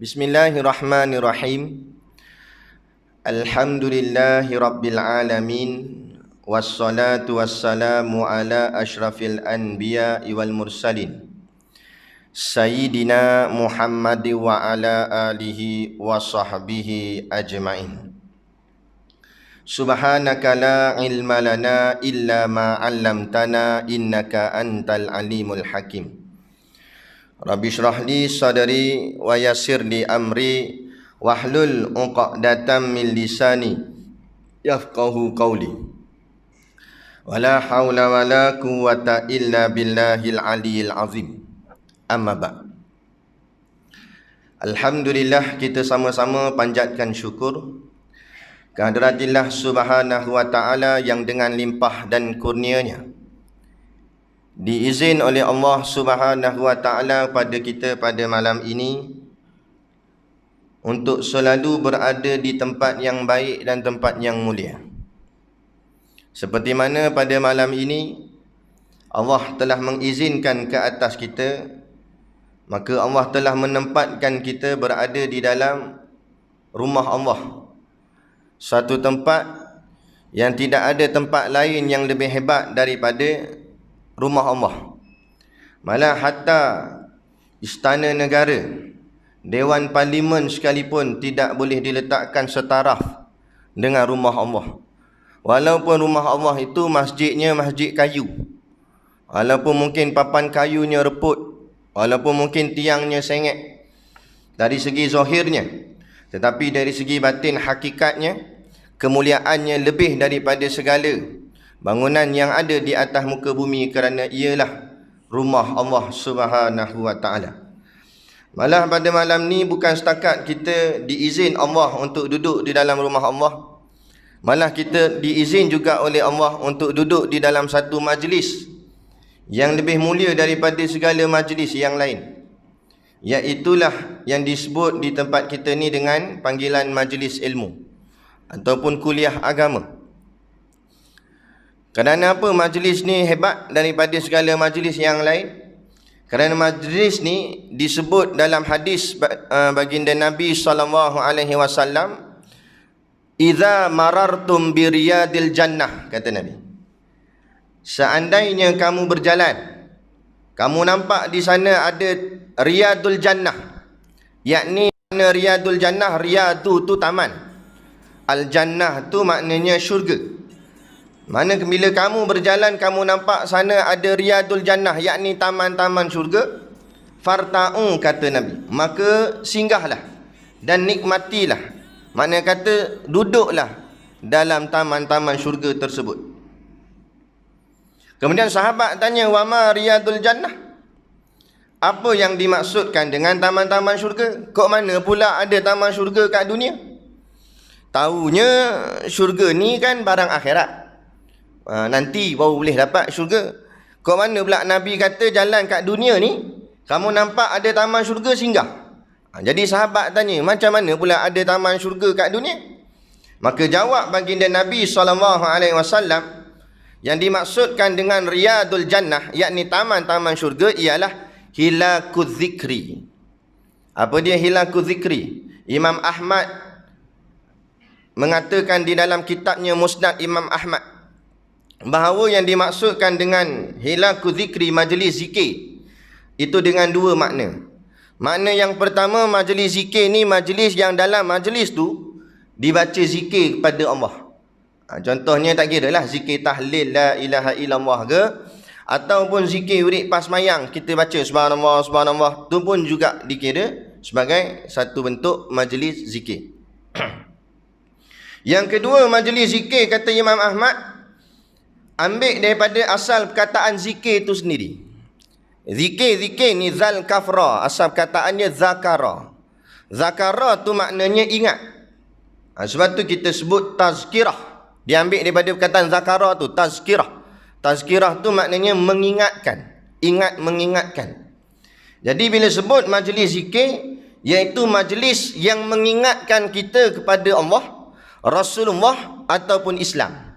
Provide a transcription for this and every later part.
Bismillahirrahmanirrahim. Alhamdulillahi rabbil alamin. Wassalatu wassalamu ala ashrafil anbiya wal mursalin Sayyidina Muhammad wa ala alihi wa sahbihi ajma'in. Subhanaka la ilma lana illa ma 'allamtana innaka antal alimul hakim. Rabbi shrah li sadri wa yassir li amri wahlul 'uqdatam min lisani yafqahu qawli. Wala haula wala quwwata illa billahil aliyil azim. Amma ba'd. Alhamdulillah, kita sama-sama panjatkan syukur kehadiratillah subhanahu wa ta'ala yang dengan limpah dan kurnianya diizin oleh Allah subhanahu wa ta'ala pada kita pada malam ini untuk selalu berada di tempat yang baik dan tempat yang mulia. Seperti mana pada malam ini Allah telah mengizinkan ke atas kita, maka Allah telah menempatkan kita berada di dalam rumah Allah, satu tempat yang tidak ada tempat lain yang lebih hebat daripada rumah Allah. Malah hatta istana negara, Dewan Parlimen sekalipun tidak boleh diletakkan setaraf dengan rumah Allah. Walaupun rumah Allah itu masjidnya masjid kayu, walaupun mungkin papan kayunya reput, walaupun mungkin tiangnya sengit dari segi zahirnya, tetapi dari segi batin hakikatnya, kemuliaannya lebih daripada segala bangunan yang ada di atas muka bumi, kerana ialah rumah Allah subhanahu wa ta'ala. Malah pada malam ni bukan setakat kita diizin Allah untuk duduk di dalam rumah Allah, malah kita diizin juga oleh Allah untuk duduk di dalam satu majlis yang lebih mulia daripada segala majlis yang lain, iaitulah yang disebut di tempat kita ni dengan panggilan majlis ilmu ataupun kuliah agama. Kerana apa majlis ni hebat daripada segala majlis yang lain? Kerana majlis ni disebut dalam hadis baginda Nabi SAW, "Idza marartum bi riyadil jannah," kata Nabi, seandainya kamu berjalan, kamu nampak di sana ada riyadul jannah, yakni mana riyadul jannah, riyadu tu taman, al jannah tu maknanya syurga. Mana bila kamu berjalan, kamu nampak sana ada riyadul jannah, yakni taman-taman syurga, farta'u, kata Nabi, maka singgahlah dan nikmatilah, makna kata duduklah dalam taman-taman syurga tersebut. Kemudian sahabat tanya, wa ma riyadul jannah, apa yang dimaksudkan dengan taman-taman syurga? Kok mana pula ada taman syurga kat dunia? Taunya syurga ni kan barang akhirat, nanti baru boleh dapat syurga. Kok mana pula Nabi kata jalan kat dunia ni kamu nampak ada taman syurga, singgah? Jadi sahabat tanya, macam mana pula ada taman syurga kat dunia? Maka jawab baginda Nabi SAW, yang dimaksudkan dengan riyadul jannah, yakni taman-taman syurga, ialah hilakuz zikri. Apa dia hilakuz zikri? Imam Ahmad mengatakan di dalam kitabnya Musnad Imam Ahmad bahawa yang dimaksudkan dengan hilaku zikri, majlis zikir, itu dengan dua makna. Makna yang pertama, majlis zikir ni majlis yang dalam majlis tu dibaca zikir kepada Allah. Contohnya tak kira lah zikir tahlil la ilaha illallah ke, ataupun zikir wirid pas mayang kita baca subhanallah subhanallah, tu pun juga dikira sebagai satu bentuk majlis zikir. Yang kedua, majlis zikir, kata Imam Ahmad, ambil daripada asal perkataan zikir itu sendiri. Zikir ni zal kafra, asal perkataannya zakara. Zakara tu maknanya ingat. Sebab tu kita sebut tazkirah, diambil daripada perkataan zakara tu, tazkirah. Tazkirah tu maknanya mengingatkan, ingat, mengingatkan. Jadi bila sebut majlis zikir, iaitu majlis yang mengingatkan kita kepada Allah, Rasulullah ataupun Islam.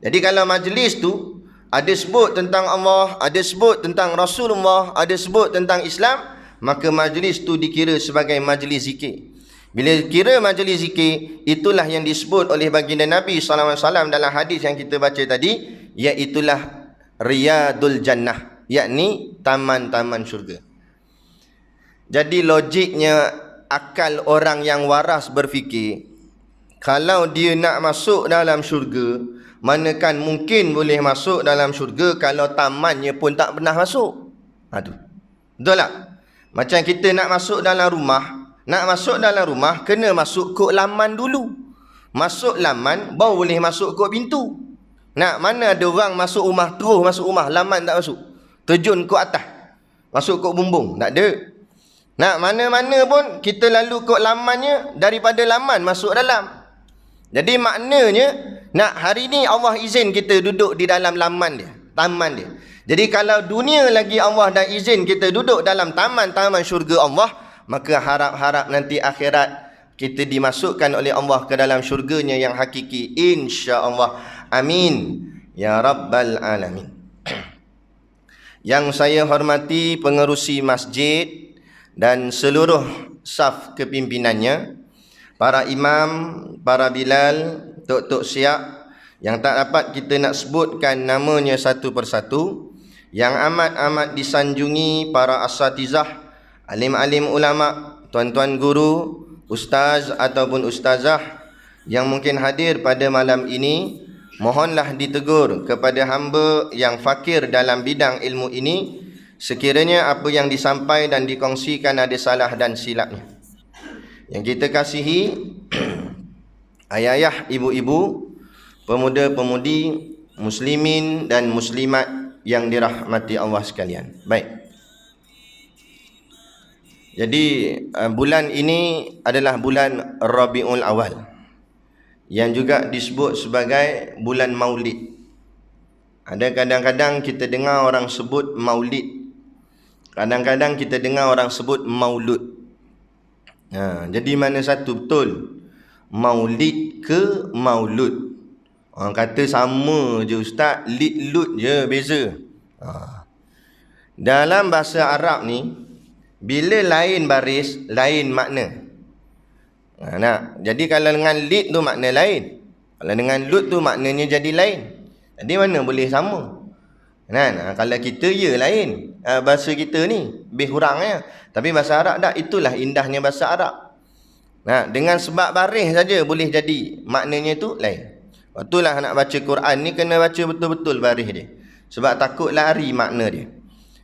Jadi kalau majlis tu ada sebut tentang Allah, ada sebut tentang Rasulullah, ada sebut tentang Islam, maka majlis tu dikira sebagai majlis zikir. Bila kira majlis zikir, itulah yang disebut oleh baginda Nabi SAW dalam hadis yang kita baca tadi, iaitulah riyadul jannah, yakni taman-taman syurga. Jadi logiknya akal orang yang waras berfikir, kalau dia nak masuk dalam syurga, manakan mungkin boleh masuk dalam syurga kalau tamannya pun tak pernah masuk. Tu. Betul tak? Macam kita nak masuk dalam rumah, kena masuk kod laman dulu. Masuk laman baru boleh masuk kod pintu. Mana ada orang masuk rumah terus masuk rumah, laman tak masuk, terjun kod atas, masuk kod bumbung, tak ada. Mana-mana pun kita lalu kod lamannya, daripada laman masuk dalam. Jadi maknanya hari ni Allah izin kita duduk di dalam laman dia, taman dia. Jadi kalau dunia lagi Allah dah izin kita duduk dalam taman-taman syurga Allah, maka harap-harap nanti akhirat kita dimasukkan oleh Allah ke dalam syurganya yang hakiki, insya-Allah. Amin ya rabbal alamin. Yang saya hormati pengerusi masjid dan seluruh saf kepimpinannya, para imam, para bilal, tok-tok siap yang tak dapat kita nak sebutkan namanya satu persatu, yang amat-amat disanjungi para asatizah, alim-alim ulama, tuan-tuan guru, ustaz ataupun ustazah yang mungkin hadir pada malam ini, mohonlah ditegur kepada hamba yang fakir dalam bidang ilmu ini, sekiranya apa yang disampaikan dan dikongsikan ada salah dan silapnya. Yang kita kasihi ayah-ayah, ibu-ibu, pemuda-pemudi, muslimin dan muslimat yang dirahmati Allah sekalian. Baik. Jadi bulan ini adalah bulan Rabiul Awal, yang juga disebut sebagai bulan Maulid. Ada kadang-kadang kita dengar orang sebut Maulid, kadang-kadang kita dengar orang sebut Maulud. Jadi mana satu betul? Maulid ke Maulud? Orang kata sama je ustaz, lid-lud je, beza. Dalam bahasa Arab ni, bila lain baris, lain makna. Jadi kalau dengan lid tu makna lain, kalau dengan lud tu maknanya jadi lain. Jadi mana boleh sama? Kalau kita lain, bahasa kita ni lebih kurangnya. Tapi bahasa Arab dah, itulah indahnya bahasa Arab. Dengan sebab baris saja boleh jadi maknanya tu lain. Itulah nak baca Quran ni kena baca betul-betul baris dia, sebab takut lari makna dia.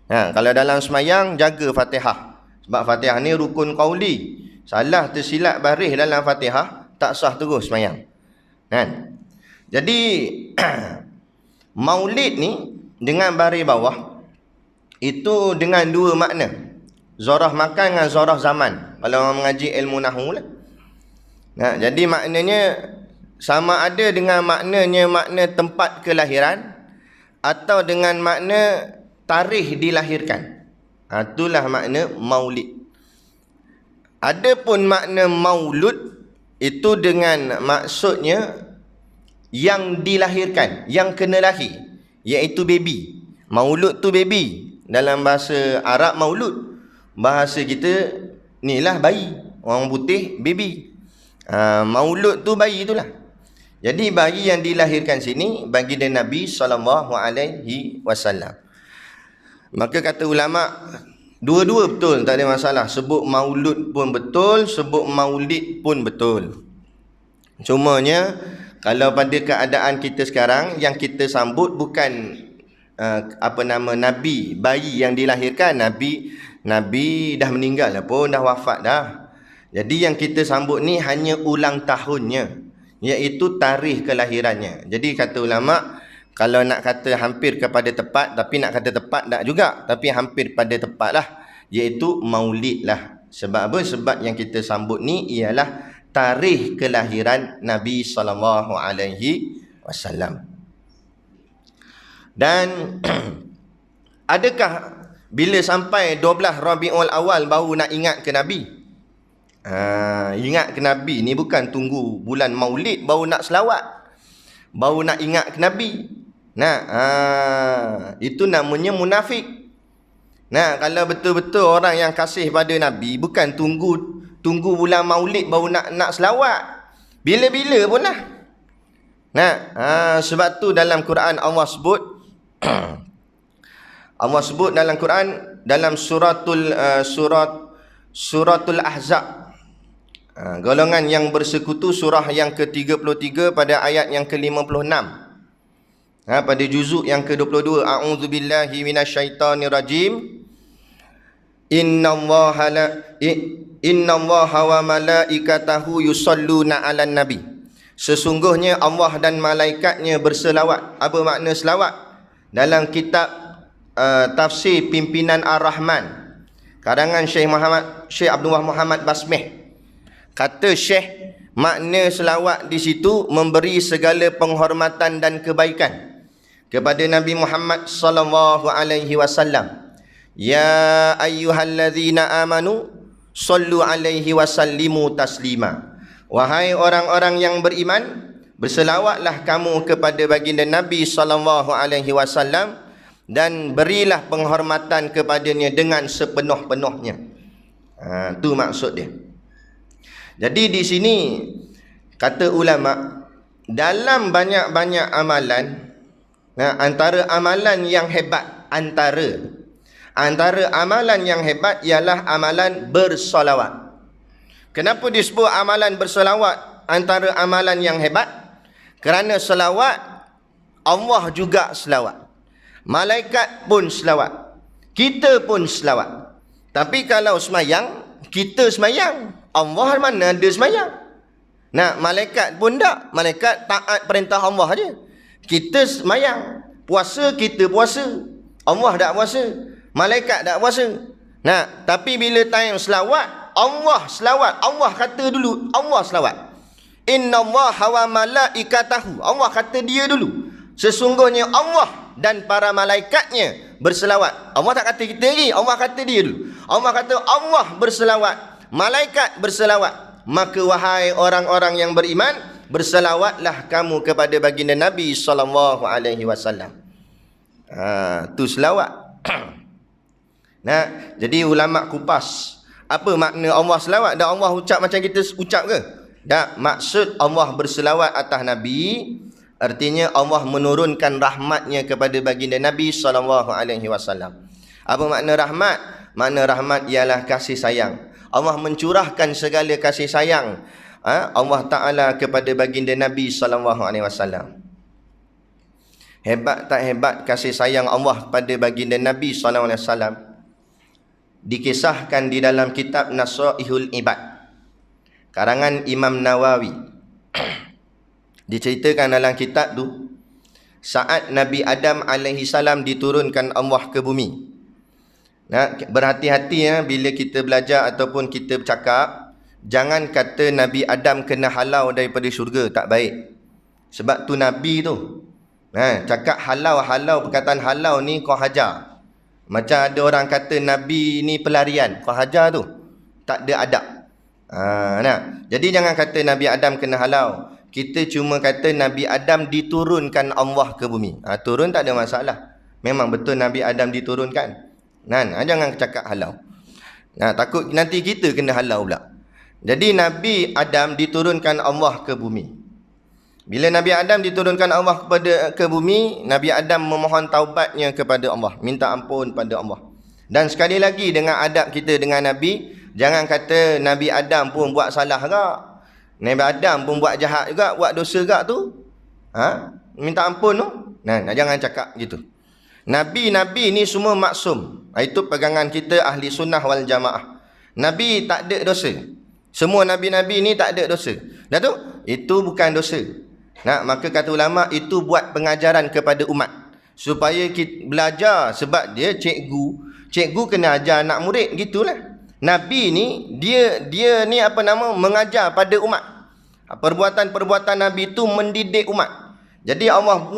Kalau dalam semayang jaga Fatihah, sebab Fatihah ni rukun qauli. Salah tersilap baris dalam Fatihah tak sah terus semayang. Jadi Maulid ni dengan baris bawah itu dengan dua makna, zorah makan dengan zorah zaman. Kalau orang mengaji ilmu nahwu lah. Jadi maknanya sama ada dengan maknanya makna tempat kelahiran atau dengan makna tarikh dilahirkan. Itulah makna Maulid. Adapun makna Maulud itu dengan maksudnya yang dilahirkan, yang kena lahir, iaitu baby. Maulud tu baby. Dalam bahasa Arab Maulud, bahasa kita ni lah bayi. Orang putih baby. Maulud tu bayi itulah. Jadi bayi yang dilahirkan sini baginda Nabi SAW. Maka kata ulama, dua-dua betul, tak ada masalah. Sebut maulud pun betul, sebut maulid pun betul. Cumanya kalau pada keadaan kita sekarang, yang kita sambut bukan Nabi, bayi yang dilahirkan. Nabi dah meninggal lah pun, dah wafat dah. Jadi yang kita sambut ni hanya ulang tahunnya, iaitu tarikh kelahirannya. Jadi kata ulama, kalau nak kata hampir kepada tepat, tapi nak kata tepat tak juga, tapi hampir pada tepat lah, iaitu maulid lah. Sebab apa? Sebab yang kita sambut ni ialah tarikh kelahiran Nabi SAW. Dan adakah bila sampai 12 Rabiul Awal baru nak ingat ke Nabi? Ingat ke Nabi ni bukan tunggu bulan Maulid baru nak selawat, baru nak ingat ke Nabi. Itu namanya munafik. Nah, kalau betul-betul orang yang kasih pada Nabi, bukan tunggu bulan Maulid baru nak selawat. Bila-bila pun lah. Nah, sebab tu dalam Quran Allah sebut Allah sebut dalam Quran dalam suratul Ahzab. Golongan yang bersekutu, surah yang ke-33 pada ayat yang ke-56. Pada juzuk yang ke-22, a'udzubillahi minasyaitonirrajim. Innallaha wa malaikatahu yusalluna 'alan nabi. Sesungguhnya Allah dan malaikatnya berselawat. Apa makna selawat? Dalam kitab tafsir Pimpinan Ar-Rahman karangan Syekh Abdullah Muhammad Basmih, kata Syekh, makna selawat di situ memberi segala penghormatan dan kebaikan kepada Nabi Muhammad sallallahu alaihi wasallam. Ya ayyuhallazina amanu sallu alaihi wasallimu taslima. Wahai orang-orang yang beriman, berselawatlah kamu kepada baginda Nabi sallallahu alaihi wasallam dan berilah penghormatan kepadanya dengan sepenuh-penuhnya. Tu maksud dia. Jadi di sini kata ulama, dalam banyak-banyak amalan, antara amalan yang hebat, antara amalan yang hebat ialah amalan bersolawat. Kenapa disebut amalan bersolawat antara amalan yang hebat? Kerana selawat, Allah juga selawat, malaikat pun selawat, kita pun selawat. Tapi kalau semayang, kita semayang, Allah mana ada semayang. Nah, malaikat pun tak, malaikat taat perintah Allah je. Kita semayang, puasa kita puasa, Allah tak puasa, malaikat tak puasa. Nah, tapi bila time selawat, Allah selawat. Allah kata dulu, Allah selawat. Innallaha wa malaikatahu. Allah kata dia dulu. Sesungguhnya Allah dan para malaikatnya berselawat. Allah tak kata kita lagi, Allah kata dia dulu. Allah kata Allah berselawat, malaikat berselawat. Maka wahai orang-orang yang beriman, berselawatlah kamu kepada baginda Nabi sallallahu alaihi wasallam. Tu selawat. Nah, jadi ulama kupas apa makna Allah selawat. Dan Allah ucap macam kita ucap ke? Tak, maksud Allah berselawat atas Nabi, artinya Allah menurunkan rahmatnya kepada baginda Nabi SAW. Apa makna rahmat? Makna rahmat ialah kasih sayang. Allah mencurahkan segala kasih sayang Allah Ta'ala kepada baginda Nabi SAW. Hebat tak hebat kasih sayang Allah pada baginda Nabi SAW, dikisahkan di dalam kitab Nasaihul Ibad karangan Imam Nawawi. Diceritakan dalam kitab tu, saat Nabi Adam alaihi salam diturunkan Allah ke bumi. Nah, berhati-hati bila kita belajar ataupun kita bercakap, jangan kata Nabi Adam kena halau daripada syurga, tak baik. Sebab tu Nabi tu cakap halau, perkataan halau ni kau hajar. Macam ada orang kata Nabi ni pelarian, kau hajar tu, tak ada adab. Jadi jangan kata Nabi Adam kena halau. Kita cuma kata Nabi Adam diturunkan Allah ke bumi. Turun tak ada masalah, memang betul Nabi Adam diturunkan. Jangan cakap halau. Takut nanti kita kena halau pula. Jadi Nabi Adam diturunkan Allah ke bumi. Bila Nabi Adam diturunkan Allah ke bumi, Nabi Adam memohon taubatnya kepada Allah, minta ampun pada Allah. Dan sekali lagi dengan adab kita dengan Nabi, jangan kata Nabi Adam pun buat salah gak, Nabi Adam pun buat jahat juga, buat dosa gak tu, minta ampun tu. Jangan cakap gitu. Nabi-nabi ni semua maksum. Itu pegangan kita ahli sunnah wal jamaah. Nabi tak ada dosa. Semua nabi-nabi ni tak ada dosa. Dah tu, itu bukan dosa. Maka kata ulama, itu buat pengajaran kepada umat supaya kita belajar. Sebab dia cikgu kena ajar anak murid, gitulah. Nabi ni dia ni mengajar pada umat. Perbuatan-perbuatan Nabi itu mendidik umat. Jadi Allah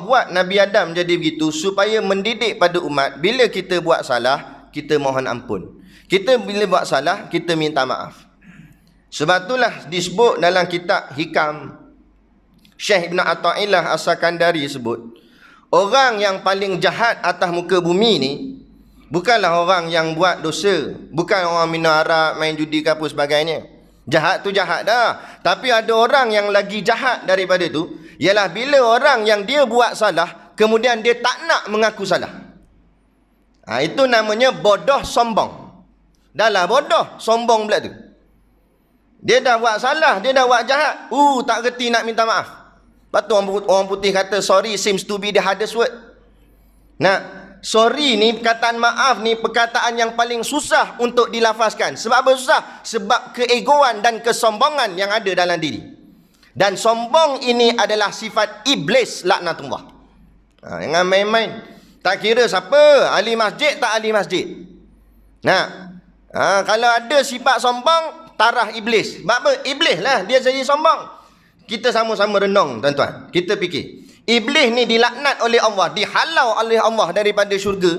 buat Nabi Adam jadi begitu supaya mendidik pada umat. Bila kita buat salah, kita mohon ampun. Kita bila buat salah, kita minta maaf. Sebab itulah disebut dalam kitab Hikam, Syekh Ibn Atta'illah As-Sakandari sebut, orang yang paling jahat atas muka bumi ni Bukanlah orang yang buat dosa. Bukan orang minum arak, main judi ke apa sebagainya. Jahat tu jahat dah. Tapi ada orang yang lagi jahat daripada tu, ialah bila orang yang dia buat salah, kemudian dia tak nak mengaku salah. Itu namanya bodoh sombong. Dah lah bodoh, sombong pula tu. Dia dah buat salah, dia dah buat jahat. Tak reti nak minta maaf. Lepas tu orang putih kata sorry seems to be the hardest word. Sorry ni, perkataan maaf ni perkataan yang paling susah untuk dilafazkan. Sebab apa susah? Sebab keegoan dan kesombongan yang ada dalam diri. Dan sombong ini adalah sifat iblis laknatullah. Jangan main-main. Tak kira siapa, ahli masjid tak ahli masjid. Kalau ada sifat sombong, tarah iblis. Sebab apa? Iblis lah dia jadi sombong. Kita sama-sama renung tuan-tuan. Kita fikir. Iblis ni dilaknat oleh Allah, dihalau oleh Allah daripada syurga.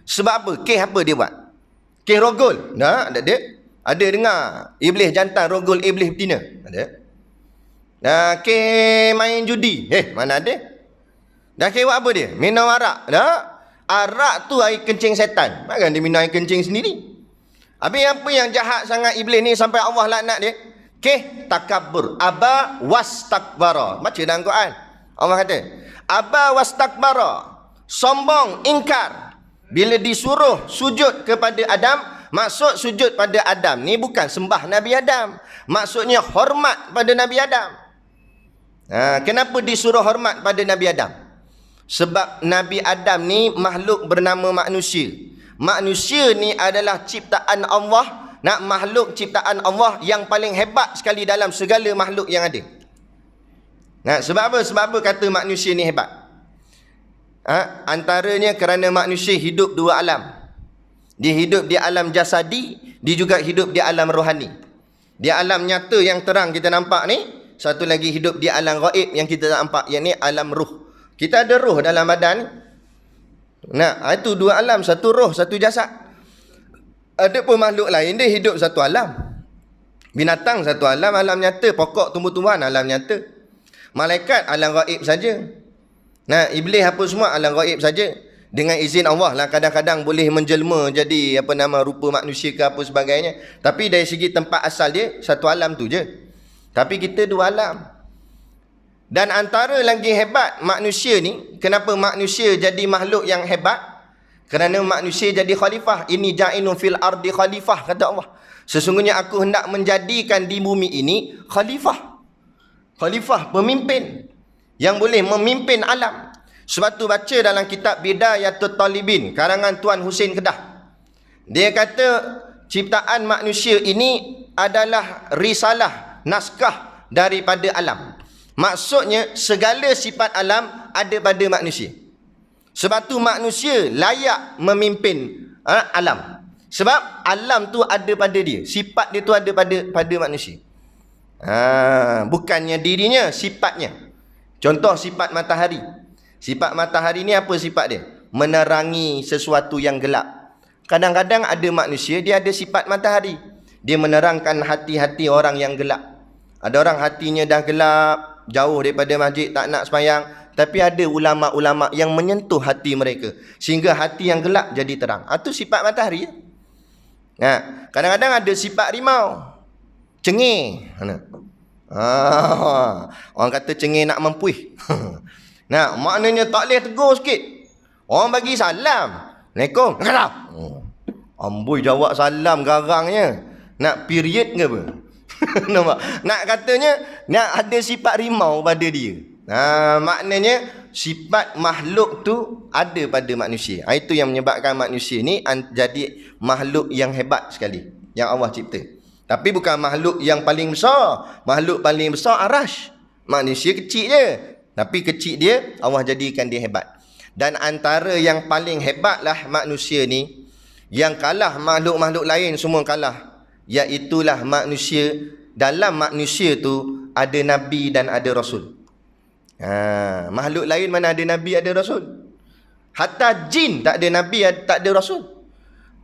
Sebab apa? Kes apa dia buat? Kes rogol. Ada dengar iblis jantan rogol iblis betina? Ada. Kes main judi. Mana ada? Dah kes buat apa dia? Minum arak. Arak tu air kencing setan. Takkan dia minum air kencing sendiri? Habis apa yang jahat sangat iblis ni sampai Allah laknat dia? Kes takabur. Aba wastakbara. Baca dalam Quran. Allah kata, aba wastakbara, sombong, ingkar. Bila disuruh sujud kepada Adam, maksud sujud pada Adam ni bukan sembah Nabi Adam. Maksudnya hormat pada Nabi Adam. Kenapa disuruh hormat pada Nabi Adam? Sebab Nabi Adam ni makhluk bernama manusia. Manusia ni adalah ciptaan Allah, makhluk ciptaan Allah yang paling hebat sekali dalam segala makhluk yang ada. Sebab apa? Sebab apa kata manusia ni hebat? Antaranya kerana manusia hidup dua alam. Dia hidup di alam jasadi, dia juga hidup di alam rohani. Di alam nyata yang terang kita nampak ni, satu lagi hidup di alam gaib yang kita tak nampak, yang ni alam ruh. Kita ada ruh dalam badan. Itu dua alam, satu ruh, satu jasad. Ada pun makhluk lain dia hidup satu alam. Binatang satu alam, alam nyata. Pokok tumbuh-tumbuhan alam nyata. Malaikat alam gaib saja. Iblis apa semua alam gaib saja. Dengan izin Allah lah, kadang-kadang boleh menjelma jadi rupa manusia ke apa sebagainya. Tapi dari segi tempat asal dia, satu alam tu je. Tapi kita dua alam. Dan antara lagi hebat manusia ni, kenapa manusia jadi makhluk yang hebat? Kerana manusia jadi khalifah. Ini ja'inun fil ardi khalifah, kata Allah. Sesungguhnya aku hendak menjadikan di bumi ini khalifah. Khalifah, pemimpin yang boleh memimpin alam. Sebab tu baca dalam kitab Bidayatul Talibin, karangan Tuan Husein Kedah. Dia kata ciptaan manusia ini adalah risalah, naskah daripada alam. Maksudnya segala sifat alam ada pada manusia. Sebab tu manusia layak memimpin alam. Sebab alam tu ada pada dia, sifat dia tu ada pada manusia. Bukannya dirinya, sifatnya. Contoh sifat matahari. Sifat matahari ni apa sifat dia? Menerangi sesuatu yang gelap. Kadang-kadang ada manusia, dia ada sifat matahari. Dia menerangkan hati-hati orang yang gelap. Ada orang hatinya dah gelap, jauh daripada masjid, tak nak sembahyang. Tapi ada ulama-ulama yang menyentuh hati mereka, sehingga hati yang gelap jadi terang. Itu sifat matahari. Kadang-kadang ada sifat rimau. Cengih. Orang kata cengih nak mempuih. Maknanya tak boleh tegur sikit. Orang bagi salam, Assalamualaikum. Amboi jawab salam garangnya. Nak period ke apa? Nampak? Nak katanya nak ada sifat rimau pada dia. Maknanya sifat makhluk tu ada pada manusia. Itu yang menyebabkan manusia ni jadi makhluk yang hebat sekali yang Allah cipta. Tapi bukan makhluk yang paling besar. Makhluk paling besar Arash. Manusia kecil je. Tapi kecil dia, Allah jadikan dia hebat. Dan antara yang paling hebatlah manusia ni, yang kalah makhluk-makhluk lain semua kalah, iaitulah manusia. Dalam manusia tu ada Nabi dan ada Rasul. Makhluk lain mana ada Nabi, ada Rasul. Hatta jin tak ada Nabi, tak ada Rasul.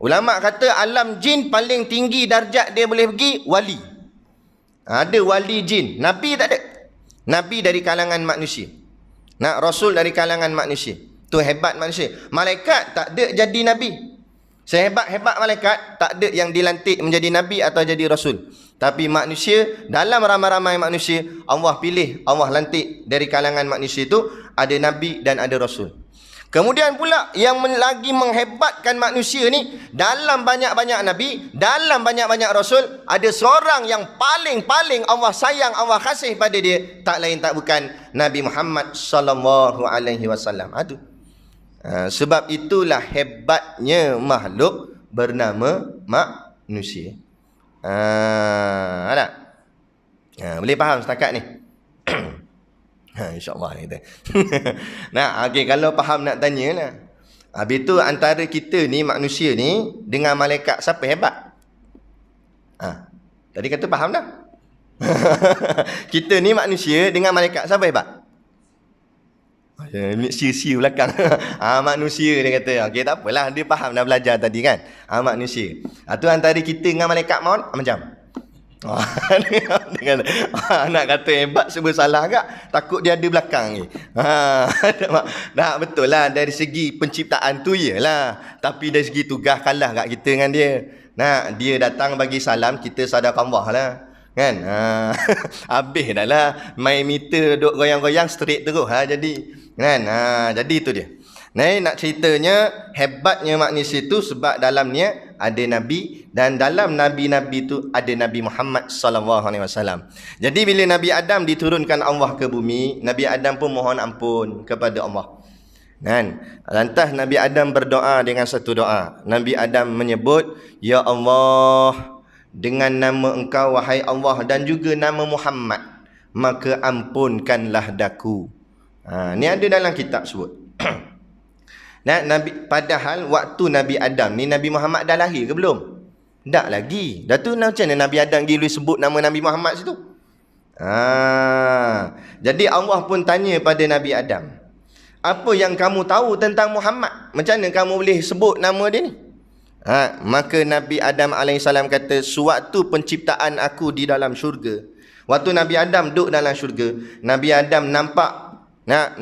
Ulama kata alam jin paling tinggi darjat dia boleh pergi wali. Ada wali jin. Nabi tak ada. Nabi dari kalangan manusia. Rasul dari kalangan manusia. Tu hebat manusia. Malaikat tak ada jadi Nabi. Sehebat-hebat malaikat, tak ada yang dilantik menjadi nabi atau jadi rasul. Tapi manusia, dalam ramai-ramai manusia, Allah pilih, Allah lantik dari kalangan manusia itu ada nabi dan ada rasul. Kemudian pula yang lagi menghebatkan manusia ni, dalam banyak-banyak nabi, dalam banyak-banyak rasul, ada seorang yang paling-paling Allah sayang, Allah kasih pada dia, tak lain tak bukan Nabi Muhammad sallallahu alaihi wasallam. Aduh. Sebab itulah hebatnya makhluk bernama manusia. Ada? Boleh faham setakat ni? InsyaAllah kita. Nah, okay, kalau faham nak tanya lah. Habis tu antara kita ni, manusia ni, dengan malaikat, siapa hebat? Tadi kata faham dah. Kita ni manusia dengan malaikat, siapa hebat? Sia-sia belakang. Manusia dia kata. Okey, tak apalah, dia faham dah belajar tadi kan. Manusia. Tu antara kita dengan malaikat maut macam. Dia kata, nak kata hebat sebab salah agak. Takut dia ada belakang ni. Dah betul lah, dari segi penciptaan tu iyalah. Tapi dari segi tugas kalah kat kita dengan dia. Nah, dia datang bagi salam, kita sadaqallah lah. Kan? Habis dah lah. Main meter duk goyang-goyang straight terus jadi. Kan? Jadi itu dia. Nah, nak ceritanya hebatnya manusia itu sebab dalamnya ada nabi, dan dalam nabi-nabi itu ada Nabi Muhammad sallallahu alaihi wasallam. Jadi bila Nabi Adam diturunkan Allah ke bumi, Nabi Adam pun mohon ampun kepada Allah. Kan? Lantas Nabi Adam berdoa dengan satu doa. Nabi Adam menyebut, ya Allah, dengan nama Engkau wahai Allah dan juga nama Muhammad, maka ampunkanlah daku. Ni ada dalam kitab sebut. Nah, padahal waktu Nabi Adam ni, Nabi Muhammad dah lahir ke belum? Tak lagi. Dah tu macam mana Nabi Adam boleh sebut nama Nabi Muhammad situ? Jadi Allah pun tanya pada Nabi Adam, apa yang kamu tahu tentang Muhammad? Macam mana kamu boleh sebut nama dia ni? Maka Nabi Adam AS kata, sewaktu penciptaan aku di dalam syurga, waktu Nabi Adam duduk dalam syurga, Nabi Adam nampak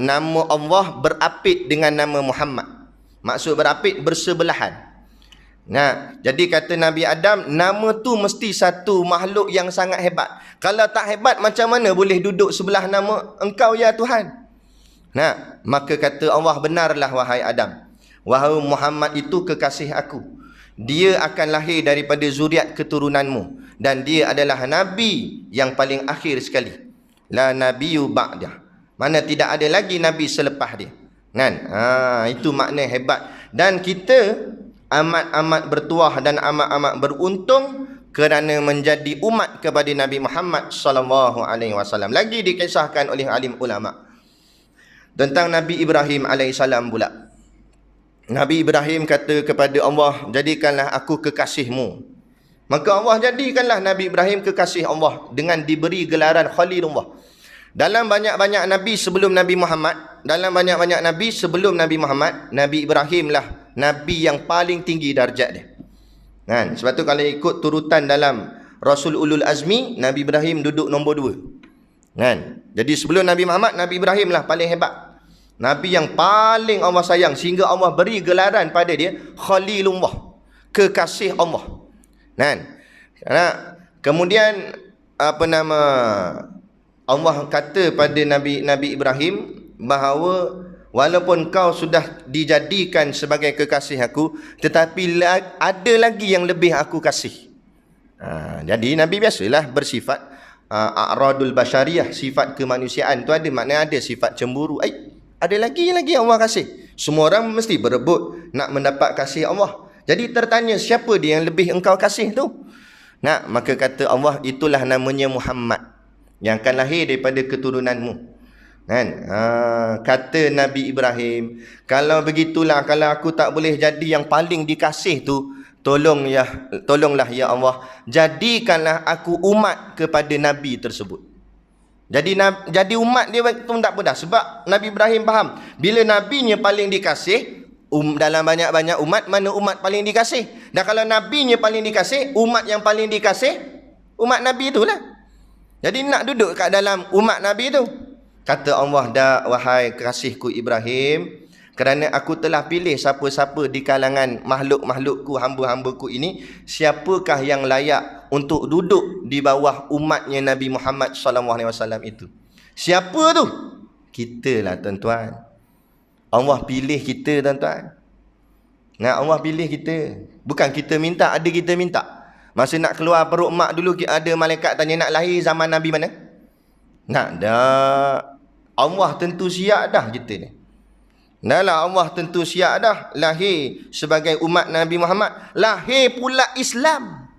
nama Allah berapit dengan nama Muhammad. Maksud berapit, bersebelahan. Jadi kata Nabi Adam, nama tu mesti satu makhluk yang sangat hebat. Kalau tak hebat, macam mana boleh duduk sebelah nama Engkau ya Tuhan? Maka kata Allah, benarlah wahai Adam, wahai Muhammad itu kekasih aku. Dia akan lahir daripada zuriat keturunanmu, dan dia adalah Nabi yang paling akhir sekali. La nabiyyu ba'dah. Mana tidak ada lagi Nabi selepas dia. Kan? Itu makna hebat. Dan kita amat-amat bertuah dan amat-amat beruntung kerana menjadi umat kepada Nabi Muhammad sallallahu alaihi wasallam. Lagi dikisahkan oleh alim ulama tentang Nabi Ibrahim alaihissalam pula. Nabi Ibrahim kata kepada Allah, jadikanlah aku kekasihmu. Maka Allah jadikanlah Nabi Ibrahim kekasih Allah dengan diberi gelaran Khalilullah. Dalam banyak-banyak Nabi sebelum Nabi Muhammad, Nabi Ibrahim lah Nabi yang paling tinggi darjat dia. Kan? Sebab tu kalau ikut turutan dalam Rasul Ulul Azmi, Nabi Ibrahim duduk nombor 2. Kan? Jadi sebelum Nabi Muhammad, Nabi Ibrahim lah paling hebat. Nabi yang paling Allah sayang, sehingga Allah beri gelaran pada dia Khalilullah, kekasih Allah. Kan? Kemudian Allah kata pada Nabi Ibrahim bahawa walaupun kau sudah dijadikan sebagai kekasih aku, tetapi ada lagi yang lebih aku kasih. Jadi Nabi biasalah bersifat a'radul basyariyah, sifat kemanusiaan tu ada makna, ada sifat cemburu. Ada lagi Allah kasih. Semua orang mesti berebut nak mendapat kasih Allah. Jadi tertanya, siapa dia yang lebih engkau kasih tu? Maka kata Allah, itulah namanya Muhammad, yang akan lahir daripada keturunanmu. Kan? Kata Nabi Ibrahim, kalau begitulah, kalau aku tak boleh jadi yang paling dikasih tu, tolonglah ya Allah, jadikanlah aku umat kepada Nabi tersebut. Jadi umat dia tu tak apa dah. Sebab Nabi Ibrahim faham, bila Nabinya paling dikasih, dalam banyak-banyak umat, mana umat paling dikasih? Dan kalau Nabinya paling dikasih, umat yang paling dikasih, umat Nabi itulah. Jadi nak duduk kat dalam umat Nabi tu. Kata Allah, dah wahai kekasihku Ibrahim, Kerana aku telah pilih siapa-siapa di kalangan makhluk-makhlukku, hamba-hambaku ini, siapakah yang layak untuk duduk di bawah umatnya Nabi Muhammad SAW itu? Siapa tu? Kita lah tuan-tuan. Allah pilih kita tuan-tuan. Nah, Allah pilih kita. Bukan kita minta, ada kita minta. Masa nak keluar perut mak dulu, ada malaikat tanya nak lahir zaman Nabi mana? Nak dah. Allah tentu siap dah kita ni. Dah lah, Allah tentu siap dah lahir sebagai umat Nabi Muhammad. Lahir pula Islam.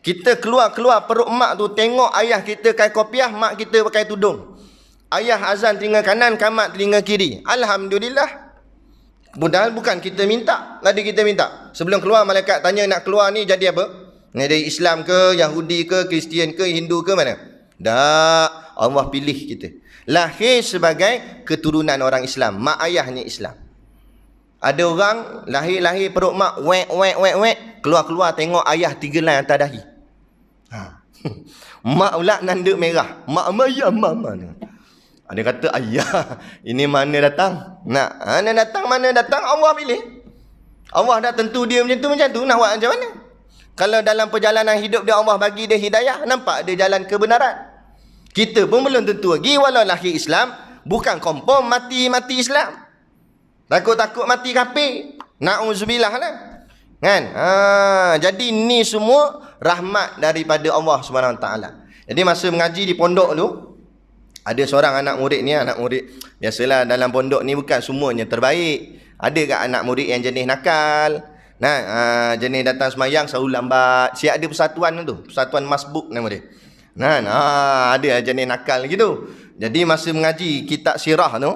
Kita keluar perut mak tu, tengok ayah kita pakai kopiah, mak kita pakai tudung. Ayah azan telinga kanan, kamat telinga kiri. Alhamdulillah. Padahal bukan kita minta, ada kita minta. Sebelum keluar malaikat tanya nak keluar ni jadi apa? Dari Islam ke, Yahudi ke, Kristian ke, Hindu ke, mana? Dah, Allah pilih kita. Lahir sebagai keturunan orang Islam, mak ayahnya Islam. Ada orang lahir perut mak, wek, keluar tengok ayah 3 line atas dahi. Mak pula nanduk merah. Mak ayam mama ni. Ada kata ayah, ini mana datang? Mana datang Allah pilih. Allah dah tentu dia macam tu, nak buat macam mana? Kalau dalam perjalanan hidup dia Allah bagi dia hidayah, nampak dia jalan kebenaran. Kita pun belum tentu lagi, walau lahir Islam, bukan confirm mati Islam. Takut-takut mati kafir. Na'udzubillah lah. Kan? Jadi ni semua rahmat daripada Allah SWT. Jadi masa mengaji di pondok tu, ada seorang anak murid, biasalah dalam pondok ni bukan semuanya terbaik. Ada kat anak murid yang jenis nakal. Jenis datang semayang selalu lambat. Siap ada persatuan tu, persatuan masbuk nama dia. Ada jenis nakal gitu. Jadi masa mengaji kitab sirah tu,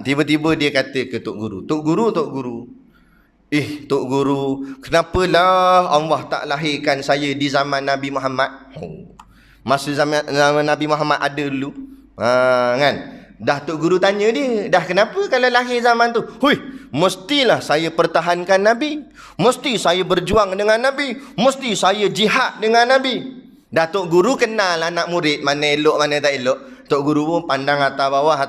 tiba-tiba dia kata ke Tok Guru, Tok Guru, Tok Guru, kenapalah Allah tak lahirkan saya di zaman Nabi Muhammad? Masa zaman Nabi Muhammad ada dulu. Kan? Dah Tok Guru tanya dia, dah kenapa kalau lahir zaman tu? Mestilah saya pertahankan Nabi. Mesti saya berjuang dengan Nabi. Mesti saya jihad dengan Nabi. Dah Tok Guru kenal anak murid, mana elok, mana tak elok. Tok Guru pun pandang atas bawah.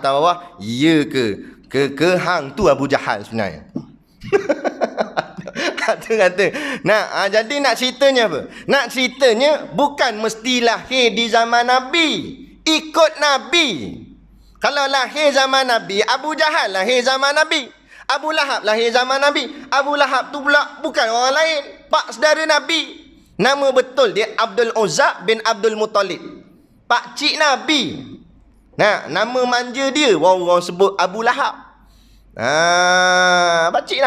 Ya ke hang tu Abu Jahal sebenarnya. Kata. Jadi nak ceritanya apa? Nak ceritanya bukan mesti lahir di zaman Nabi. Ikut Nabi. Kalau lahir zaman Nabi, Abu Jahal lahir zaman Nabi. Abu Lahab lahir zaman Nabi. Abu Lahab tu pula bukan orang lain, pak saudara Nabi. Nama betul dia Abdul Uzza bin Abdul Muttalib. Pak cik Nabi. Nama manja dia orang sebut Abu Lahab. Pak cik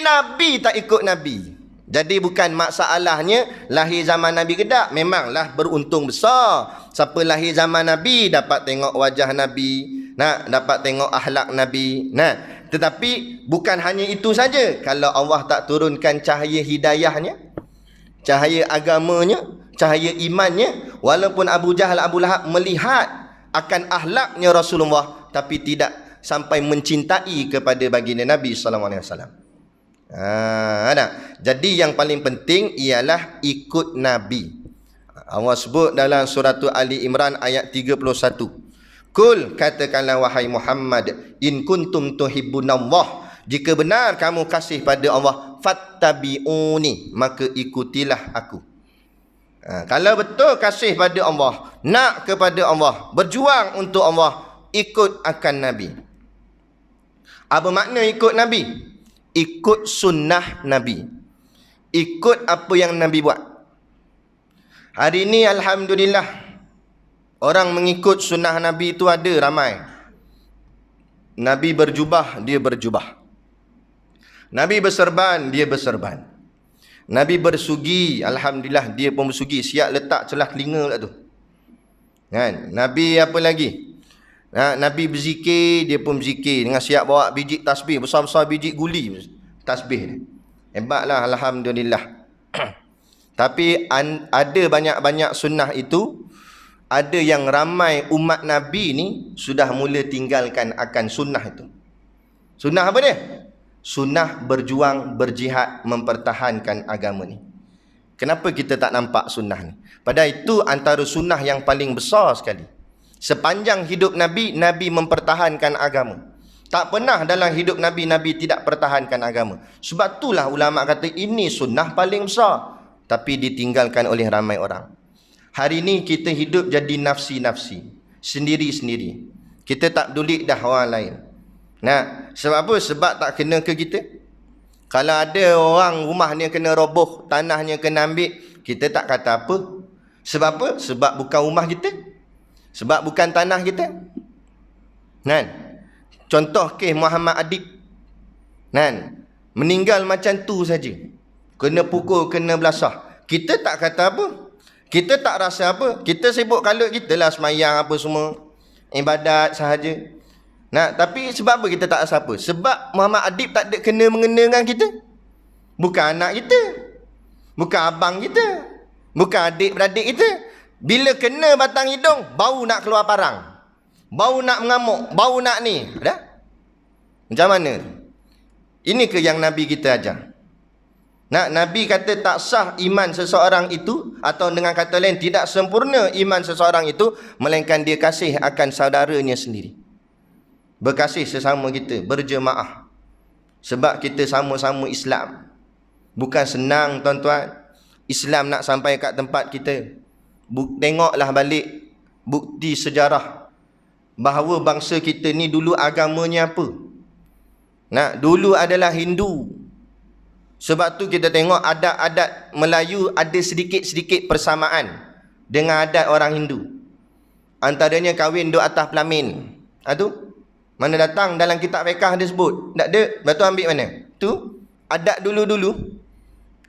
Nabi tak ikut Nabi. Jadi bukan masalahnya lahir zaman Nabi ke tak. Memanglah beruntung besar. Siapa lahir zaman Nabi dapat tengok wajah Nabi, dapat tengok akhlak Nabi. Tetapi bukan hanya itu saja. Kalau Allah tak turunkan cahaya hidayahnya, cahaya agamanya, cahaya imannya, walaupun Abu Jahal, Abu Lahab melihat akan akhlaknya Rasulullah, tapi tidak sampai mencintai kepada baginda Nabi SAW. Jadi yang paling penting ialah ikut Nabi. Allah sebut dalam surah Ali Imran ayat 31. Kul, katakanlah wahai Muhammad, in kuntum tuhibbunallah, jika benar kamu kasih pada Allah, fattabi'uni, maka ikutilah aku. Kalau betul kasih pada Allah, nak kepada Allah, berjuang untuk Allah, ikut akan Nabi. Apa makna ikut Nabi? Ikut sunnah Nabi. Ikut apa yang Nabi buat. Hari ini alhamdulillah, orang mengikut sunnah Nabi itu ada ramai. Nabi berjubah, dia berjubah. Nabi berserban, dia berserban. Nabi bersugi, alhamdulillah dia pun bersugi. Siap letak celah telinga pula tu. Kan? Nabi apa lagi? Nabi berzikir, dia pun berzikir. Dengan siap bawa biji tasbih, besar-besar biji guli tasbih. Hebatlah alhamdulillah. Tapi ada banyak-banyak sunnah itu, ada yang ramai umat Nabi ni sudah mula tinggalkan akan sunnah itu. Sunnah apa dia? Sunnah berjuang, berjihad, mempertahankan agama ni. Kenapa kita tak nampak sunnah ni? Padahal itu antara sunnah yang paling besar sekali. Sepanjang hidup Nabi, Nabi mempertahankan agama. Tak pernah dalam hidup Nabi, Nabi tidak pertahankan agama. Sebab itulah ulama kata ini sunnah paling besar, tapi ditinggalkan oleh ramai orang. Hari ini kita hidup jadi nafsi-nafsi, sendiri-sendiri. Kita tak peduli dah orang lain. Nah, sebab apa? Sebab tak kena ke kita. Kalau ada orang rumahnya kena roboh, tanahnya kena ambil, kita tak kata apa. Sebab apa? Sebab bukan rumah kita. Sebab bukan tanah kita. Kan? Contoh kes Muhammad Adib. Kan? Meninggal macam tu saja. Kena pukul, kena belasah. Kita tak kata apa. Kita tak rasa apa. Kita sibuk kalut kita lah semayang apa semua. Ibadat sahaja. Nah, tapi sebab apa kita tak rasa apa? Sebab Muhammad Adib tak ada kena-mengena dengan kita. Bukan anak kita. Bukan abang kita. Bukan adik-beradik kita. Bila kena batang hidung, bau nak keluar parang. Bau nak mengamuk. Bau nak ni. Dah? Macam mana? Ini ke yang Nabi kita ajar? Nah, Nabi kata tak sah iman seseorang itu, atau dengan kata lain tidak sempurna iman seseorang itu, melainkan dia kasih akan saudaranya sendiri. Berkasih sesama kita, berjemaah. Sebab kita sama-sama Islam. Bukan senang tuan-tuan. Islam nak sampai kat tempat kita. Tengoklah balik bukti sejarah bahawa bangsa kita ni dulu agamanya apa. Nah, dulu adalah Hindu. Sebab tu kita tengok adat-adat Melayu ada sedikit-sedikit persamaan dengan adat orang Hindu. Antaranya kahwin duduk atas pelamin. Tu mana datang dalam kitab fiqh dia sebut. Tak ada. Lepas tu ambil mana? Tu adat dulu-dulu.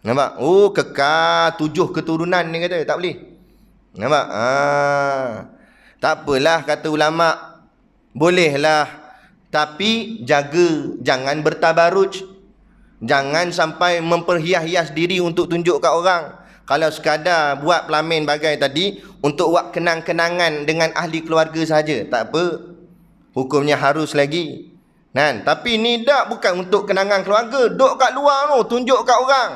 Nampak? Oh, kekal 7 keturunan ni kata. Tak boleh. Nampak? Tak apalah kata ulama. Bolehlah. Tapi jaga. Jangan bertabaruj. Jangan sampai memperhias-hias diri untuk tunjuk kat orang. Kalau sekadar buat pelamin bagai tadi untuk buat kenang-kenangan dengan ahli keluarga saja, tak apa. Hukumnya harus lagi. Kan? Tapi ni dak bukan untuk kenangan keluarga. Duk kat luar tu, tunjuk kat orang.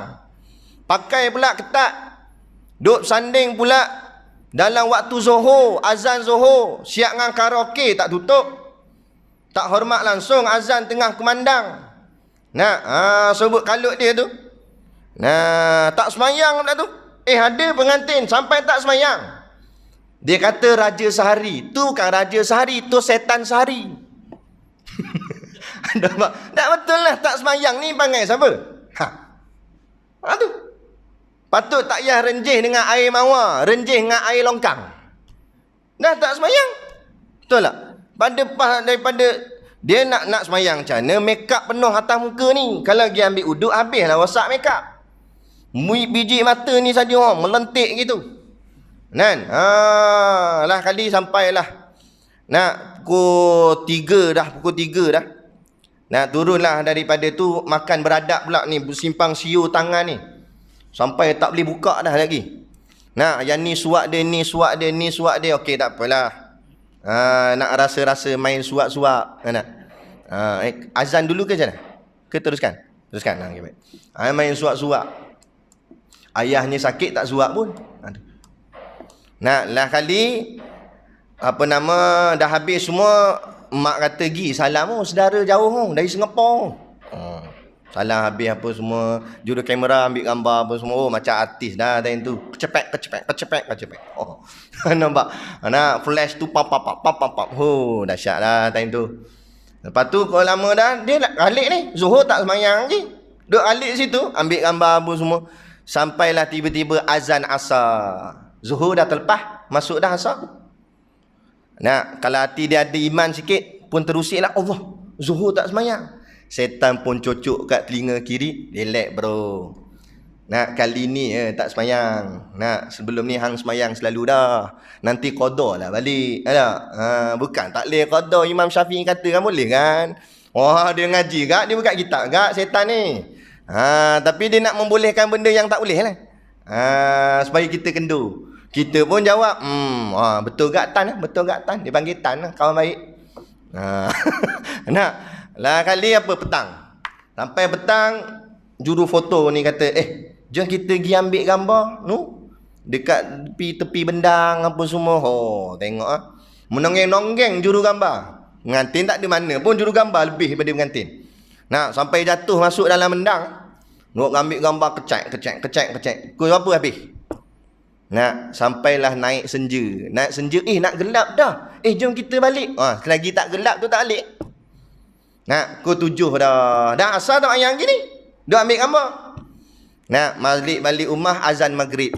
Pakai pula ketat. Duk sanding pula dalam waktu Zuhur, azan Zuhur, siap dengan karaoke tak tutup. Tak hormat langsung azan tengah kumandang. Nah, sebut kalut dia tu. Nah, tak semayang pula tu. Ada pengantin sampai tak semayang. Dia kata raja sehari. Tu bukan raja sehari, tu setan sehari. Tak betul lah, tak semayang ni panggil siapa? Tu. Patut tak payah renjih dengan air mawar, renjih dengan air longkang. Dah tak semayang. Betul tak? Daripada dia nak semayang macam mana, make up penuh atas muka ni. Kalau dia ambil uduk, habislah rosak make up. Biji mata ni saja melentik gitu. Kan? Lah kali sampailah. Nak pukul 3 dah, pukul 3 dah. Nak turunlah daripada tu, makan beradab pula ni, simpang siu tangan ni. Sampai tak boleh buka dah lagi. Nah, yang ni suak dia, ni suak dia, ni suak dia. Okey, tak apalah. Nak rasa-rasa main suap-suap. Nak? Azan dulu ke macam mana? Ke teruskan? Teruskan. Okay, baik. Main suap-suap. Ayahnya sakit tak suap pun. Nah, lah kali dah habis semua. Mak kata gi salam saudara jauh dari Singapura. Salam habis apa semua, juru kamera ambil gambar apa semua. Macam artis dah time tu. Kecepek. Nampak? Nak flash tu pap. Dahsyat lah time tu. Lepas tu kalau lama dah, dia alik ni. Zuhur tak semayang lagi. Duk alik situ, ambil gambar apa semua. Sampailah tiba-tiba azan asar. Zuhur dah terlepas, masuk dah asar. Nah, kalau hati dia ada iman sikit pun terusiklah, Allah, Zuhur tak semayang. Setan pun cocok kat telinga kiri. Relax bro. Nak kali ni tak semayang. Nak sebelum ni hang semayang selalu dah. Nanti qada lah balik. Ada? Bukan tak boleh qada. Imam Syafi'i kata kan boleh kan. Wah, dia ngaji gak, dia buka kitab gak setan ni. Tapi dia nak membolehkan benda yang tak boleh lah. Supaya kita kendur. Kita pun jawab, betul gak Tan? Betul gak Tan? Dia panggil Tan lah, kawan baik. Nak lah kali apa petang. Sampai petang, juru foto ni kata, jom kita pergi ambil gambar dekat tepi bendang apa semua. Tengok menonggeng-nonggeng juru gambar. Pengantin tak ada mana pun juru gambar lebih daripada pengantin. Nah, sampai jatuh masuk dalam mendang. Nak ambil gambar kecek. Pukul berapa habis? Nah, sampailah naik senja. Naik senja, nak gelap dah. Jom kita balik. Selagi tak gelap tu tak balik. Nah, pukul 7 dah. Dah asal tak ayang gini. Dah ambil gambar. Nah, balik rumah azan maghrib.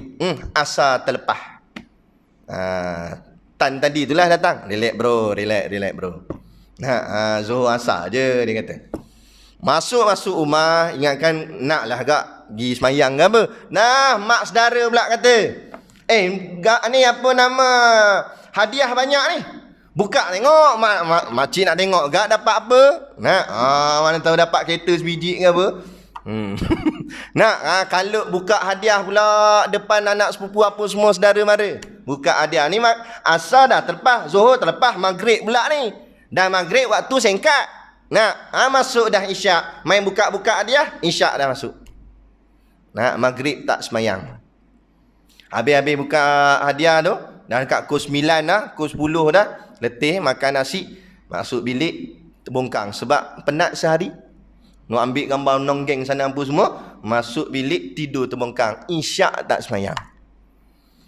Asal terlepas. Tan tadi itulah datang. Relax bro. Nah, Zuhur asar je dia kata. Masuk rumah, ingatkan naklah agak pergi semayang ke apa. Nah, mak saudara pula kata, ni apa nama, hadiah banyak ni. Buka tengok, makcik nak tengok gak dapat apa. Nah, mana tahu dapat kereta sebiji ke apa. Nak, kalau buka hadiah pula depan anak sepupu apa semua saudara mara. Buka hadiah ni asal dah terlepas, Zuhur terlepas, maghrib pula ni. Dan maghrib waktu singkat. Nah, masuk dah isyak. Main buka-buka hadiah, isyak dah masuk. Nah, maghrib tak semayang. Habis-habis buka hadiah tu, dah dekat pukul 9 dah, pukul 10 dah, letih makan nasi, masuk bilik, terbongkang. Sebab penat sehari. Nak ambil gambar nonggeng sana apa semua, masuk bilik, tidur terbongkang. Isyak tak semayang.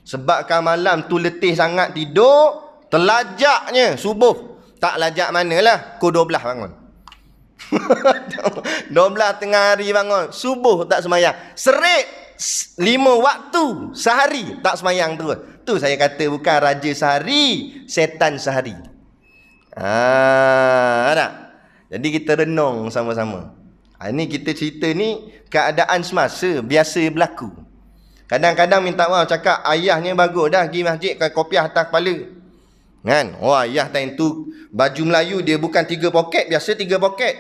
Sebabkan malam tu letih sangat tidur, terlajaknya subuh. Tak lajak manalah, pukul 12 bangun. 12 tengah hari bangun, subuh tak semayang. Serit 5 waktu sehari tak semayang tu. Tu saya kata bukan raja sehari, setan sehari. Tak? Jadi kita renung sama-sama. Ini kita cerita ni keadaan semasa biasa berlaku. Kadang-kadang minta maaf cakap ayahnya bagus dah pergi masjid ke kopiah atas kepala. Kan? Ayah time tu baju Melayu dia bukan 3 poket, biasa 3 poket.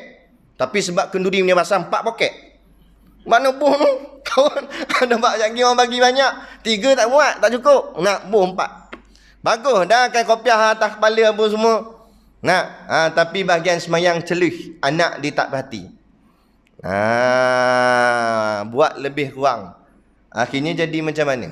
Tapi sebab kenduri punya basah 4 poket. Mana boh tu? Kawan ada bak janji orang bagi banyak. 3 tak muat, tak cukup. Nak boh 4. Bagus dah kan kopiah atas kepala apa semua. Nak, tapi bahagian semayang celuh, anak dia tak berhati. Buat lebih kurang. Akhirnya jadi macam mana?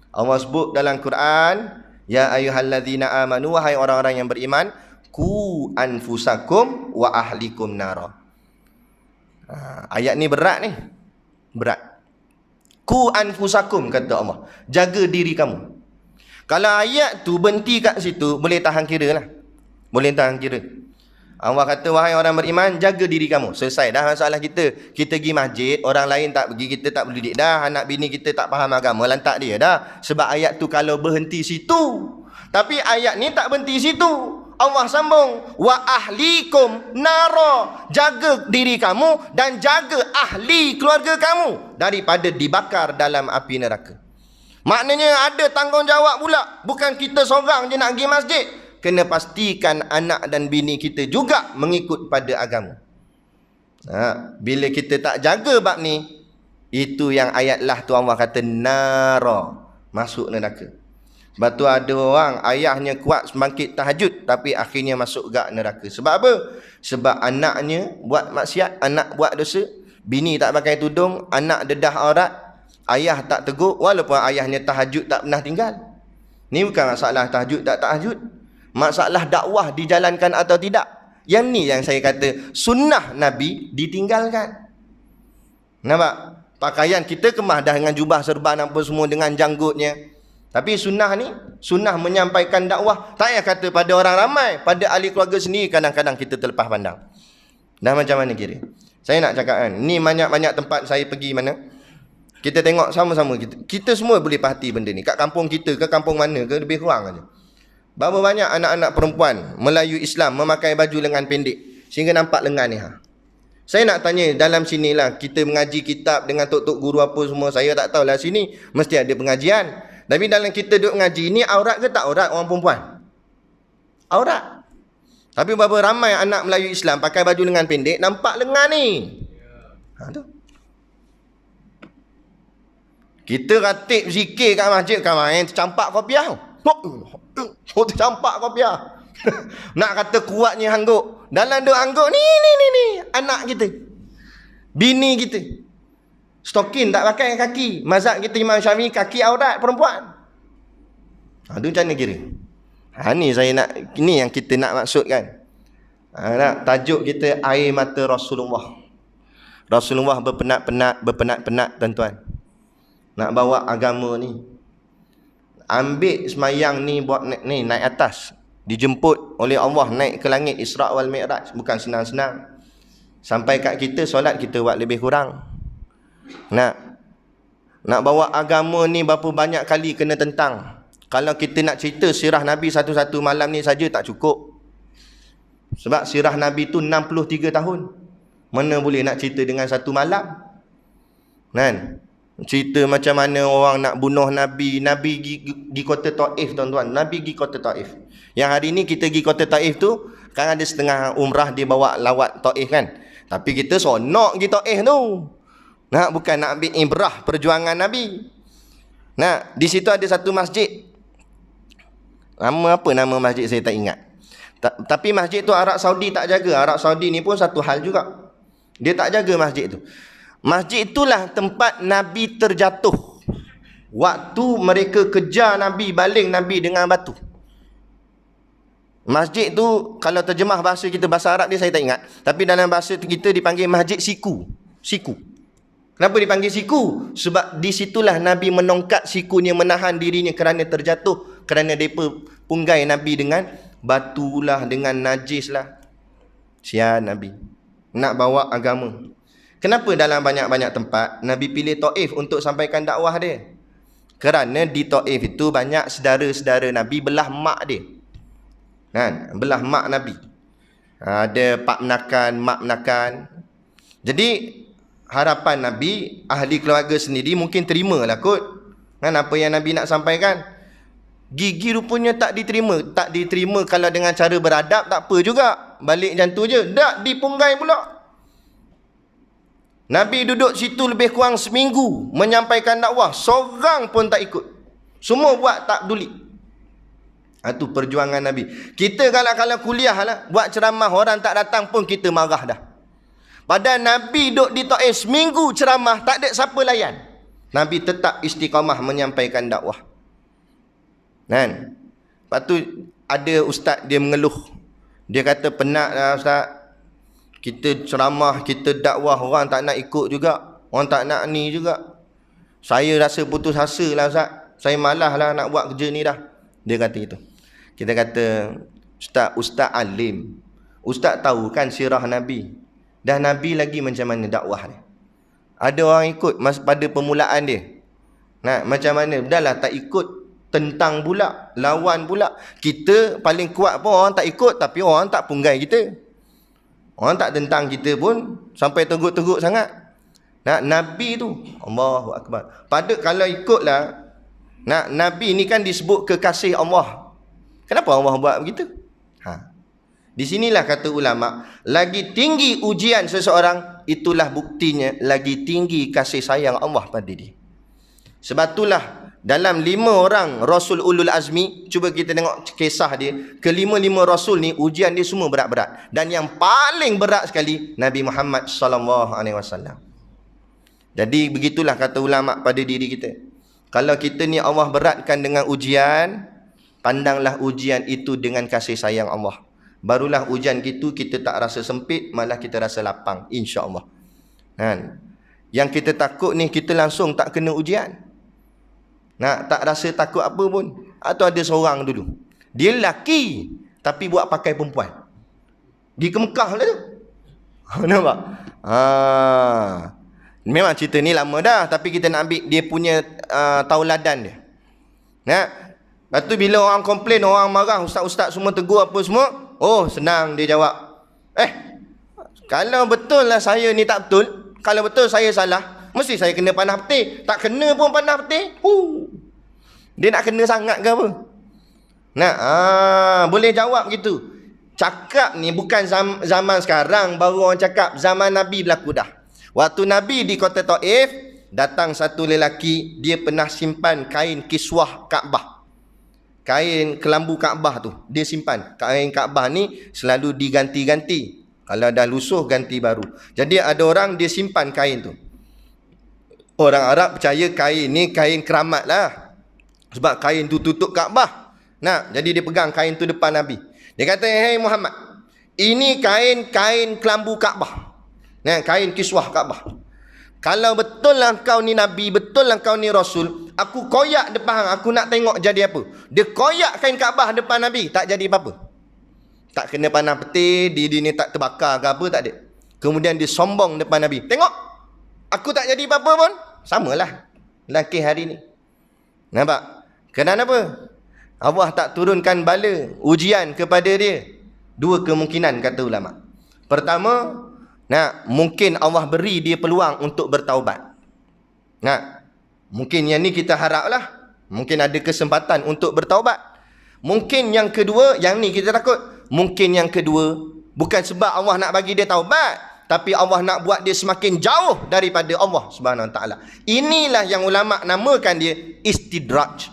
Allah sebut dalam Quran, ya ayyuhallazina amanu, wahai orang-orang yang beriman, ku anfusakum wa ahlikum nara. Ayat ni berat ni. Berat. Ku anfusakum kata Allah. Jaga diri kamu. Kalau ayat tu berhenti kat situ, boleh tahan kira lah. Boleh tahan kira. Allah kata, wahai orang beriman, jaga diri kamu. Selesai dah masalah kita. Kita pergi masjid, orang lain tak pergi, kita tak boleh didik dah. Anak bini kita tak faham agama, lantak dia dah. Sebab ayat tu kalau berhenti situ. Tapi ayat ni tak berhenti situ. Allah sambung, wa ahlikum nara, jaga diri kamu dan jaga ahli keluarga kamu daripada dibakar dalam api neraka. Maknanya ada tanggungjawab pula. Bukan kita seorang je nak pergi masjid. Kena pastikan anak dan bini kita juga mengikut pada agama. Bila kita tak jaga bab ni, itu yang ayat lah tu Allah kata nara, masuk neraka. Sebab tu ada orang ayahnya kuat bangkit tahajud tapi akhirnya masuk gak neraka. Sebab apa? Sebab anaknya buat maksiat, anak buat dosa, bini tak pakai tudung, anak dedah aurat, ayah tak tegur walaupun ayahnya tahajud tak pernah tinggal. Ni bukan masalah tahajud tak tahajud. Masalah dakwah dijalankan atau tidak. Yang ni yang saya kata sunnah Nabi ditinggalkan. Nampak? Pakaian kita kemah dah dengan jubah serban apa semua dengan janggutnya. Tapi sunnah ni, sunnah menyampaikan dakwah. Tak payah kata pada orang ramai, pada ahli keluarga sendiri kadang-kadang kita terlepas pandang. Dah macam mana kira? Saya nak cakap kan, ni banyak-banyak tempat saya pergi mana. Kita tengok sama-sama, kita semua boleh perhati benda ni. Kat kampung kita ke kampung mana ke, lebih kurang aja. Berapa banyak anak-anak perempuan Melayu Islam memakai baju lengan pendek sehingga nampak lengan ni. Saya nak tanya dalam sinilah kita mengaji kitab dengan tok-tok guru apa semua. Saya tak tahulah sini mesti ada pengajian. Tapi dalam kita duduk mengaji ni aurat ke tak aurat orang perempuan? Aurat. Tapi berapa ramai anak Melayu Islam pakai baju lengan pendek nampak lengan ni. Tu. Kita ratib zikir kat masjid kan main tercampak kopiah. Tercampak kopiah. Nak kata kuatnya hangguk. Dalam duk hangguk ni anak kita. Bini kita. Stokin tak pakai kaki. Mazhab kita Imam Syafi'i kaki aurat perempuan. Itu macam mana kira? Ni saya nak, ni yang kita nak maksudkan. Tajuk kita air mata Rasulullah. Rasulullah berpenat-penat tuan-tuan. Nak bawa agama ni. Ambil semayang ni buat naik atas. Dijemput oleh Allah naik ke langit Isra' wal Mi'raj. Bukan senang-senang. Sampai kat kita solat kita buat lebih kurang. Nak bawa agama ni berapa banyak kali kena tentang. Kalau kita nak cerita sirah Nabi satu-satu malam ni saja tak cukup. Sebab sirah Nabi tu 63 tahun. Mana boleh nak cerita dengan satu malam? Kan? Cerita macam mana orang nak bunuh Nabi. Nabi pergi kota Taif, tuan-tuan. Nabi pergi kota Taif. Yang hari ni kita pergi kota Taif tu, kan ada setengah umrah dia bawa lawat Taif kan. Tapi kita sonok pergi Taif tu. Bukan nak ambil ibrah perjuangan Nabi. Di situ ada satu masjid. Nama apa nama masjid saya tak ingat. Tapi masjid tu Arab Saudi tak jaga. Arab Saudi ni pun satu hal juga. Dia tak jaga masjid tu. Masjid itulah tempat Nabi terjatuh. Waktu mereka kejar Nabi, baling Nabi dengan batu. Masjid tu kalau terjemah bahasa kita, bahasa Arab dia saya tak ingat. Tapi dalam bahasa kita dipanggil Masjid Siku. Siku. Kenapa dipanggil siku? Sebab di situlah Nabi menongkat sikunya, menahan dirinya kerana terjatuh. Kerana mereka punggai Nabi dengan batu lah, dengan najis lah. Sian Nabi. Nak bawa agama. Kenapa dalam banyak-banyak tempat Nabi pilih Taif untuk sampaikan dakwah dia? Kerana di Taif itu banyak saudara-saudara Nabi belah mak dia. Kan? Belah mak Nabi. Ada pak menakan, mak menakan. Jadi harapan Nabi, ahli keluarga sendiri mungkin terimalah kot. Kan apa yang Nabi nak sampaikan. Gigi rupanya tak diterima. Tak diterima kalau dengan cara beradab tak apa juga. Balik macam tu je. Tak dipunggai pula. Nabi duduk situ lebih kurang seminggu menyampaikan dakwah. Seorang pun tak ikut. Semua buat tak peduli. Itu perjuangan Nabi. Kita kalau kuliah lah, buat ceramah orang tak datang pun kita marah dah. Padahal Nabi duduk di Taif seminggu ceramah, tak ada siapa layan. Nabi tetap istiqamah menyampaikan dakwah. Kan? Lepas tu ada ustaz dia mengeluh. Dia kata penat lah ustaz. Kita ceramah, kita dakwah, orang tak nak ikut juga. Orang tak nak ni juga. Saya rasa putus asa lah ustaz. Saya malas lah nak buat kerja ni dah. Dia kata itu. Kita kata, ustaz alim. Ustaz tahu kan sirah Nabi. Dah Nabi lagi macam mana dakwah dia. Ada orang ikut pada permulaan dia. Macam mana? Dahlah tak ikut, tentang pula, lawan pula. Kita paling kuat pun orang tak ikut, tapi orang tak punggai kita. Orang tak tentang kita pun sampai teruk-teruk sangat. Nabi tu, Allahu Akbar. Kalau ikutlah, Nabi ni kan disebut kekasih Allah. Kenapa Allah buat begitu? Di sinilah kata ulama, lagi tinggi ujian seseorang, itulah buktinya lagi tinggi kasih sayang Allah pada dia. Sebab itulah dalam 5 orang Rasul Ulul Azmi, cuba kita tengok kisah dia, kelima-lima Rasul ni ujian dia semua berat-berat. Dan yang paling berat sekali Nabi Muhammad SAW. Jadi begitulah kata ulama pada diri kita. Kalau kita ni Allah beratkan dengan ujian, pandanglah ujian itu dengan kasih sayang Allah. Barulah ujian kita tak rasa sempit, malah kita rasa lapang, insya-Allah. Yang kita takut ni kita langsung tak kena ujian. Tak rasa takut apa pun. Atau ada seorang dulu, dia lelaki tapi buat pakai perempuan. Di Mekah lah tu. Nampak? Memang cerita ni lama dah, tapi kita nak ambil dia punya tauladan dia. Lepas tu bila orang komplain, orang marah, ustaz-ustaz semua tegur apa semua, oh senang dia jawab. Kalau betul lah saya ni tak betul, kalau betul saya salah, mesti saya kena panah petir. Tak kena pun panah petir. Dia nak kena sangat ke apa? Boleh jawab gitu. Cakap ni bukan zaman sekarang baru orang cakap. Zaman Nabi berlaku dah. Waktu Nabi di kota Taif, datang satu lelaki, dia pernah simpan kain kiswah Kaabah. Kain kelambu Kaabah tu dia simpan. Kain Kaabah ni selalu diganti-ganti. Kalau dah lusuh ganti baru. Jadi ada orang dia simpan kain tu. Orang Arab percaya kain ni kain keramat lah. Sebab kain tu tutup Kaabah. Jadi dia pegang kain tu depan Nabi. Dia kata, "Hei Muhammad, Ini kain kelambu Kaabah. Nah, kain kiswah Kaabah. Kalau betul lah kau ni Nabi, betul lah kau ni Rasul, aku koyak depan, aku nak tengok jadi apa. Dia koyak kain Kaabah depan Nabi, tak jadi apa-apa. Tak kena panah petir, dia ni tak terbakar ke apa, tak ada. Kemudian dia sombong depan Nabi. Tengok, aku tak jadi apa-apa pun. Samalah lelaki hari ni. Nampak? Kenapa? Allah tak turunkan bala, ujian kepada dia. Dua kemungkinan kata ulama. Pertama, mungkin Allah beri dia peluang untuk bertaubat. Mungkin yang ni kita haraplah. Mungkin ada kesempatan untuk bertaubat. Mungkin yang kedua, yang ni kita takut. Mungkin yang kedua, bukan sebab Allah nak bagi dia taubat, tapi Allah nak buat dia semakin jauh daripada Allah Subhanahu Wa Taala. Inilah yang ulama namakan dia istidraj.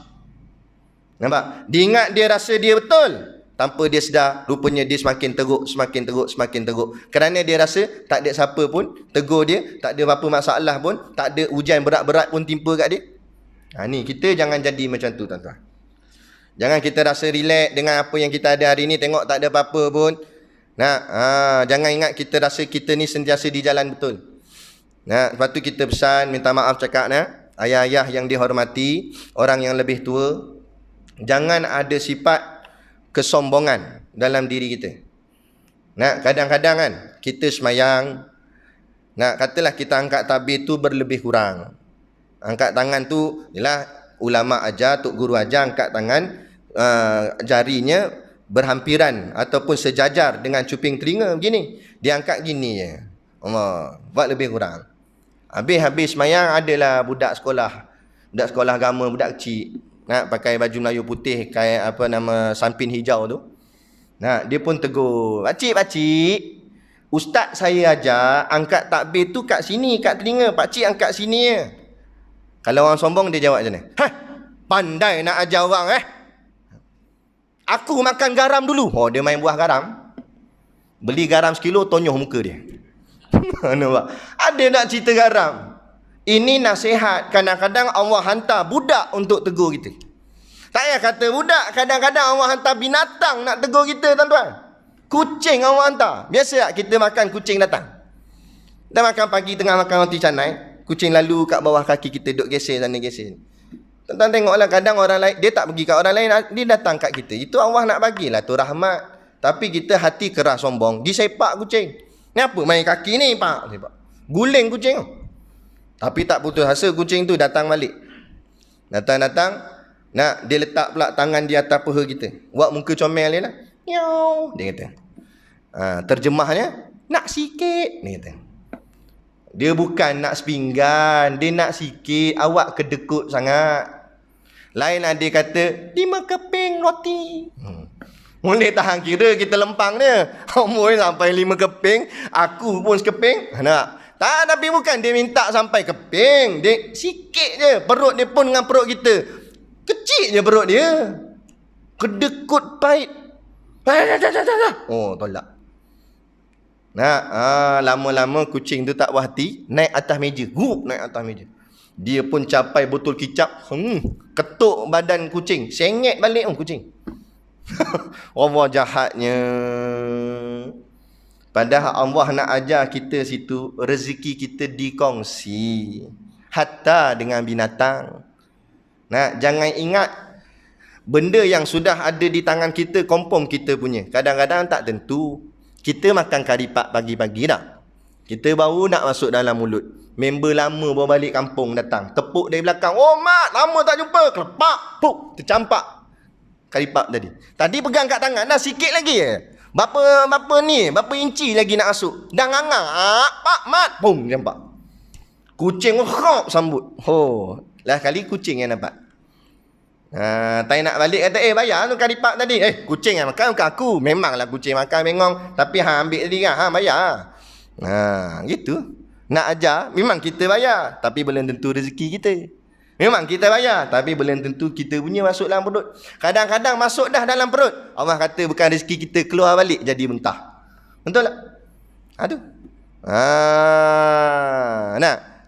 Nampak? Dia ingat dia rasa dia betul. Tanpa dia sedar, rupanya dia semakin teruk, semakin teruk, semakin teruk. Kerana dia rasa tak ada siapa pun tegur dia, tak ada apa-apa masalah pun, tak ada ujian berat-berat pun timpa kat dia. Ni kita jangan jadi macam tu, tuan-tuan. Jangan kita rasa relax dengan apa yang kita ada hari ni, tengok tak ada apa-apa pun. Jangan ingat kita rasa kita ni sentiasa di jalan betul. Lepas tu kita pesan, minta maaf cakap, ayah-ayah yang dihormati, orang yang lebih tua, jangan ada sifat kesombongan dalam diri kita. Kadang-kadang kan kita semayang, katalah kita angkat tabir tu berlebih kurang. Angkat tangan tu, yalah ulama ajar, tok guru ajar angkat tangan, jarinya berhampiran ataupun sejajar dengan cuping telinga begini. Dia angkat gini je. Allah, buat lebih kurang. Habis semayang adalah budak sekolah agama, budak kecil. Pakai baju Melayu putih, kayak apa nama, sampin hijau tu. Dia pun tegur, pakcik, ustaz saya ajar angkat takbir tu kat sini, kat telinga, pakcik angkat sini je. Kalau orang sombong dia jawab macam ni, pandai nak ajar orang aku makan garam dulu. Dia main buah garam, beli garam sekilo, tonyoh muka dia. Nampak? Ada nak cerita garam. Ini nasihat. Kadang-kadang Allah hantar budak untuk tegur kita. Tak payah kata budak, kadang-kadang Allah hantar binatang nak tegur kita, tuan-tuan. Kucing Allah hantar. Biasa tak kita makan kucing datang? Kita makan pagi, tengah makan roti canai, kucing lalu kat bawah kaki kita, duk geser sana geser. Tuan-tuan tengoklah, kadang orang lain, dia tak pergi kat orang lain, dia datang kat kita. Itu Allah nak bagilah tu rahmat. Tapi kita hati keras sombong, disepak kucing. Ni apa main kaki ni, pak? Guling kucing tu. Tapi tak putus asa, kucing tu datang balik. Datang, dia letak pula tangan di atas paha kita. Buat muka comel dia lah. Miau, dia kata. Terjemahnya, nak sikit, dia kata. Dia bukan nak sepinggan, dia nak sikit, awak kedekut sangat. Lain dia kata, 5 keping roti. Boleh tahan kira kita lempang dia. Umur sampai 5 keping, aku pun sekeping. Tak, tapi bukan dia minta sampai keping. Dia sikit je. Perut dia pun dengan perut kita. Kecil je perut dia. Kedekut pahit. Tolak. Lama-lama kucing tu tak puas hati, naik atas meja. Naik atas meja. Dia pun capai botol kicap. Ketuk badan kucing. Sengit balik kucing. Allah jahatnya. Padahal Allah nak ajar kita situ, rezeki kita dikongsi. Hatta dengan binatang. Jangan ingat benda yang sudah ada di tangan kita, confirm kita punya. Kadang-kadang tak tentu. Kita makan karipak pagi-pagi dah. Kita baru nak masuk dalam mulut. Member lama bawa balik kampung datang. Tepuk dari belakang. Oh mat, lama tak jumpa. Kelepak. Puk, tercampak karipak tadi. Tadi pegang kat tangan dah sikit lagi Berapa inci lagi nak masuk? Dah ngangang. Pak mat. Pum, nampak. Kucing khop sambut. Lah kali kucing yang nampak. Tak nak balik kata, bayar tu karipak tadi. Kucing yang makan bukan aku. Memanglah kucing makan bengong. Tapi ambil tadi kan, bayar. Gitu. Nak ajar, memang kita bayar. Tapi belum tentu rezeki kita. Memang kita bayar, tapi belum tentu kita punya masuk dalam perut. Kadang-kadang masuk dah dalam perut, Allah kata bukan rezeki kita, keluar balik jadi mentah. Betul tak?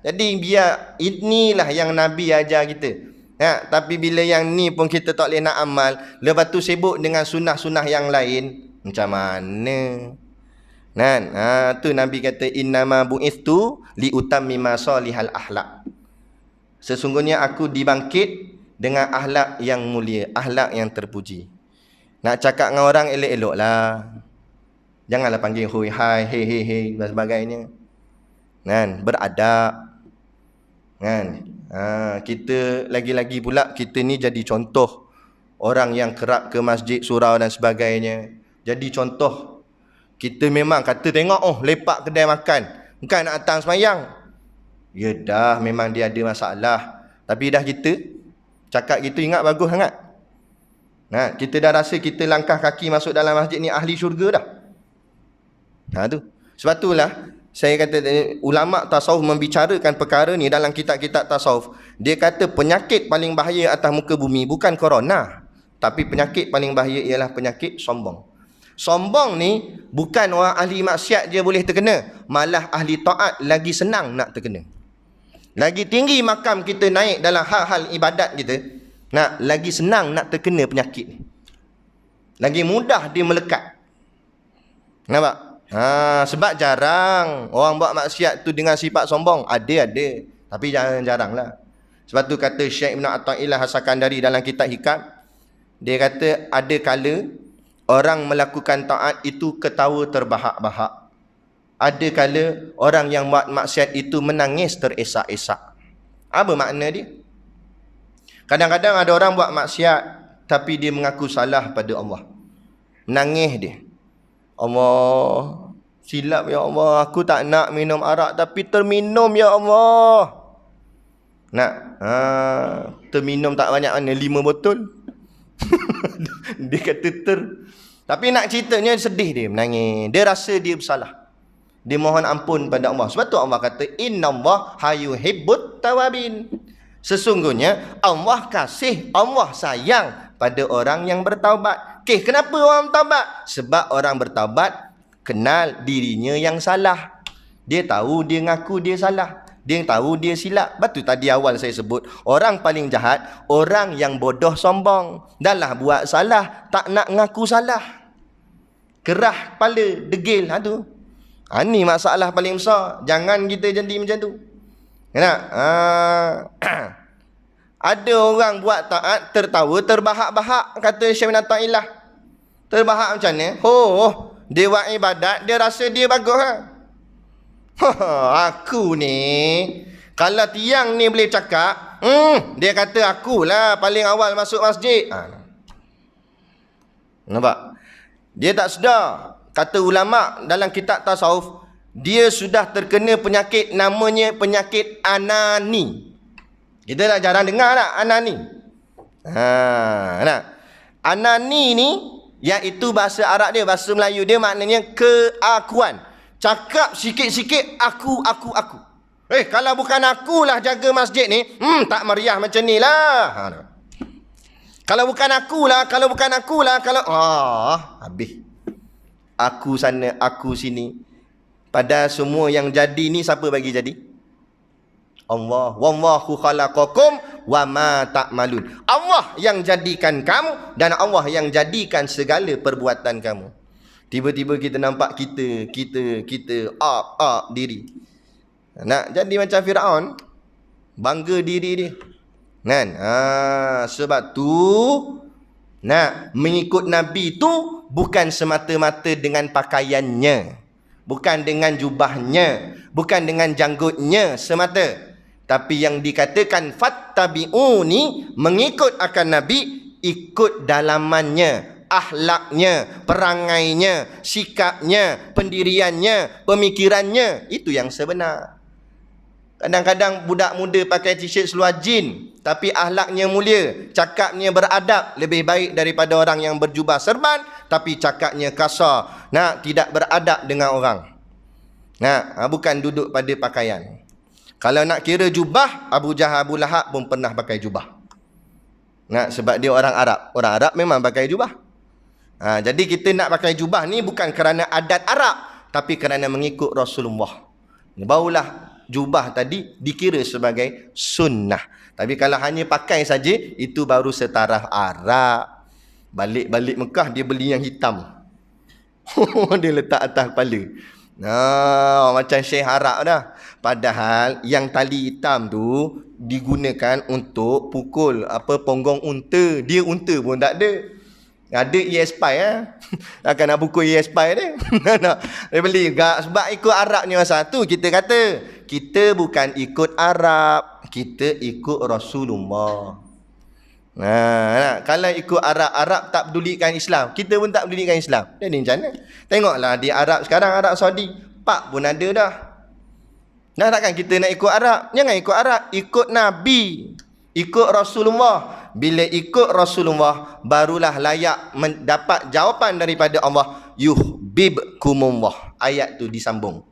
Jadi biar inilah yang Nabi ajar kita. Tapi bila yang ni pun kita tak boleh nak amal, lepas tu sibuk dengan sunnah-sunnah yang lain, macam mana? Kan? Tu Nabi kata innama bu'ithu liutammima salihal akhlak. Sesungguhnya aku dibangkit dengan akhlak yang mulia, akhlak yang terpuji. Nak cakap dengan orang elok-elok lah. Janganlah panggil hui hai, hei hei hei dan sebagainya. Kan? Beradab. Kan? Kita lagi-lagi pula kita ni jadi contoh orang yang kerap ke masjid, surau dan sebagainya. Jadi contoh. Kita memang kata tengok lepak kedai makan, bukan nak datang semayang. Ya dah, memang dia ada masalah. Tapi dah kita cakap gitu, ingat bagus sangat. Nah, kita dah rasa kita langkah kaki masuk dalam masjid ni ahli syurga dah. Tu. Sebab itulah saya kata ulama tasawuf membicarakan perkara ni dalam kitab-kitab tasawuf. Dia kata penyakit paling bahaya atas muka bumi bukan corona, tapi penyakit paling bahaya ialah penyakit sombong. Sombong ni bukan orang ahli maksiat je boleh terkena, malah ahli taat lagi senang nak terkena. Lagi tinggi makam kita naik dalam hal-hal ibadat kita, lagi senang nak terkena penyakit ni. Lagi mudah dia melekat. Nampak? Sebab jarang orang buat maksiat tu dengan sifat sombong. Ada, tapi jarang lah. Sebab tu kata Syekh Ibn Athaillah As-Sakandari dalam kitab Hikam, dia kata ada kala orang melakukan taat itu ketawa terbahak-bahak. Ada kala orang yang buat maksiat itu menangis teresak-esak. Apa makna dia? Kadang-kadang ada orang buat maksiat tapi dia mengaku salah pada Allah. Menangis dia. Allah, silap ya Allah, aku tak nak minum arak tapi terminum ya Allah. Terminum tak banyak mana, 5 botol. Dia kata tapi nak ceritanya sedih, dia menangis. Dia rasa dia bersalah. Dia mohon ampun pada Allah. Sebab tu Allah kata innallaha yuhibbut tawabin. Sesungguhnya Allah kasih, Allah sayang pada orang yang bertaubat. Kenapa orang bertaubat? Sebab orang bertaubat kenal dirinya yang salah. Dia tahu dia ngaku dia salah. Dia tahu dia silap. Betul tadi awal saya sebut, orang paling jahat orang yang bodoh sombong. Dah lah buat salah, tak nak ngaku salah. Kerah kepala, degil. Ni masalah paling besar. Jangan kita jadi macam tu. Ada orang buat taat tertawa terbahak-bahak, kata Syekh Ibn Athaillah. Terbahak macam ni? Dia buat ibadat, dia rasa dia bagus. Aku ni, kalau tiang ni boleh cakap, dia kata akulah paling awal masuk masjid. Nampak? Dia tak sedar. Kata ulama dalam kitab tasawuf, dia sudah terkena penyakit namanya penyakit anani. Kita dah jarang dengar tak anani? Anani ni iaitu bahasa Arab dia, bahasa Melayu dia maknanya keakuan. Cakap sikit-sikit aku. Kalau bukan akulah jaga masjid ni, tak meriah macam ni lah. Kalau bukan akulah, habis. Aku sana, aku sini. Pada semua yang jadi ni siapa bagi jadi? Allah. Wallahu khalaqakum wa ma ta'malun. Allah yang jadikan kamu dan Allah yang jadikan segala perbuatan kamu. Tiba-tiba kita nampak kita up diri. Nak jadi macam Firaun, bangga diri dia. Kan? Sebab tu mengikut Nabi tu bukan semata-mata dengan pakaiannya, bukan dengan jubahnya, bukan dengan janggutnya semata. Tapi yang dikatakan fattabi'uni, mengikut akan Nabi, ikut dalamannya, akhlaknya, perangainya, sikapnya, pendiriannya, pemikirannya. Itu yang sebenar. Kadang-kadang budak muda pakai t-shirt seluar jin, tapi akhlaknya mulia, cakapnya beradab, lebih baik daripada orang yang berjubah serban, tapi cakapnya kasar, tidak beradab dengan orang. Bukan duduk pada pakaian. Kalau nak kira jubah, Abu Jahal, Abu Lahab pun pernah pakai jubah. Sebab dia orang Arab. Orang Arab memang pakai jubah. Jadi kita nak pakai jubah ni bukan kerana adat Arab, tapi kerana mengikut Rasulullah. Barulah jubah tadi dikira sebagai sunnah. Tapi kalau hanya pakai saja, itu baru setaraf Arab. Balik-balik Mekah dia beli yang hitam. Dia letak atas kepala. Nah, macam Syekh Arab dah. Padahal yang tali hitam tu digunakan untuk pukul ponggong unta. Dia unta pun tak ada. Ada ESPy Akan nak pukul ESPy dia. Dia beli sebab ikut Arabnya masa tu kita kata kita bukan ikut Arab, kita ikut Rasulullah. Kalau ikut Arab tak pedulikan Islam, kita pun tak pedulikan Islam. Jadi macam mana? Tengoklah di Arab sekarang, Arab Saudi, pak pun ada dah. Takkan kita nak ikut Arab? Jangan ikut Arab, ikut Nabi, ikut Rasulullah. Bila ikut Rasulullah, barulah layak mendapat jawapan daripada Allah, yuhibbukumullah. Ayat tu disambung.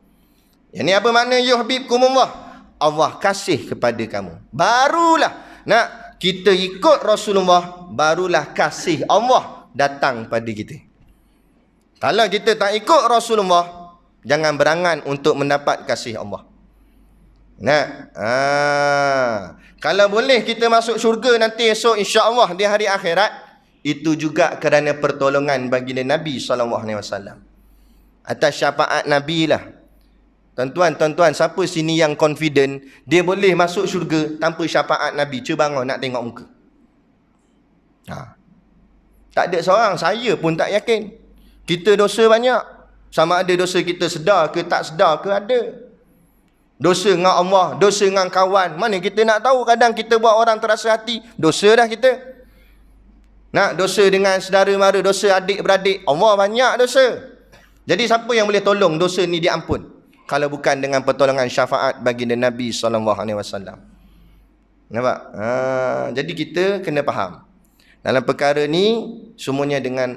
Yang ni apa makna yuhibbukumullah? Allah kasih kepada kamu. Barulah nak kita ikut Rasulullah, barulah kasih Allah datang pada kita. Kalau kita tak ikut Rasulullah, jangan berangan untuk mendapat kasih Allah. Kalau boleh kita masuk syurga nanti esok insya-Allah di hari akhirat, itu juga kerana pertolongan baginda Nabi SAW. Atas syafaat Nabi lah. Tuan-tuan, siapa sini yang confident dia boleh masuk syurga tanpa syafaat Nabi? Cuba bangun nak tengok muka. Tak ada seorang, saya pun tak yakin. Kita dosa banyak. Sama ada dosa kita sedar ke tak sedar ke ada. Dosa dengan Allah, dosa dengan kawan. Mana kita nak tahu, kadang kita buat orang terasa hati, dosa dah kita. Dosa dengan saudara mara, dosa adik-beradik, Allah banyak dosa. Jadi siapa yang boleh tolong dosa ni diampun kalau bukan dengan pertolongan syafaat baginda Nabi SAW. Nampak? Jadi kita kena faham. Dalam perkara ni semuanya dengan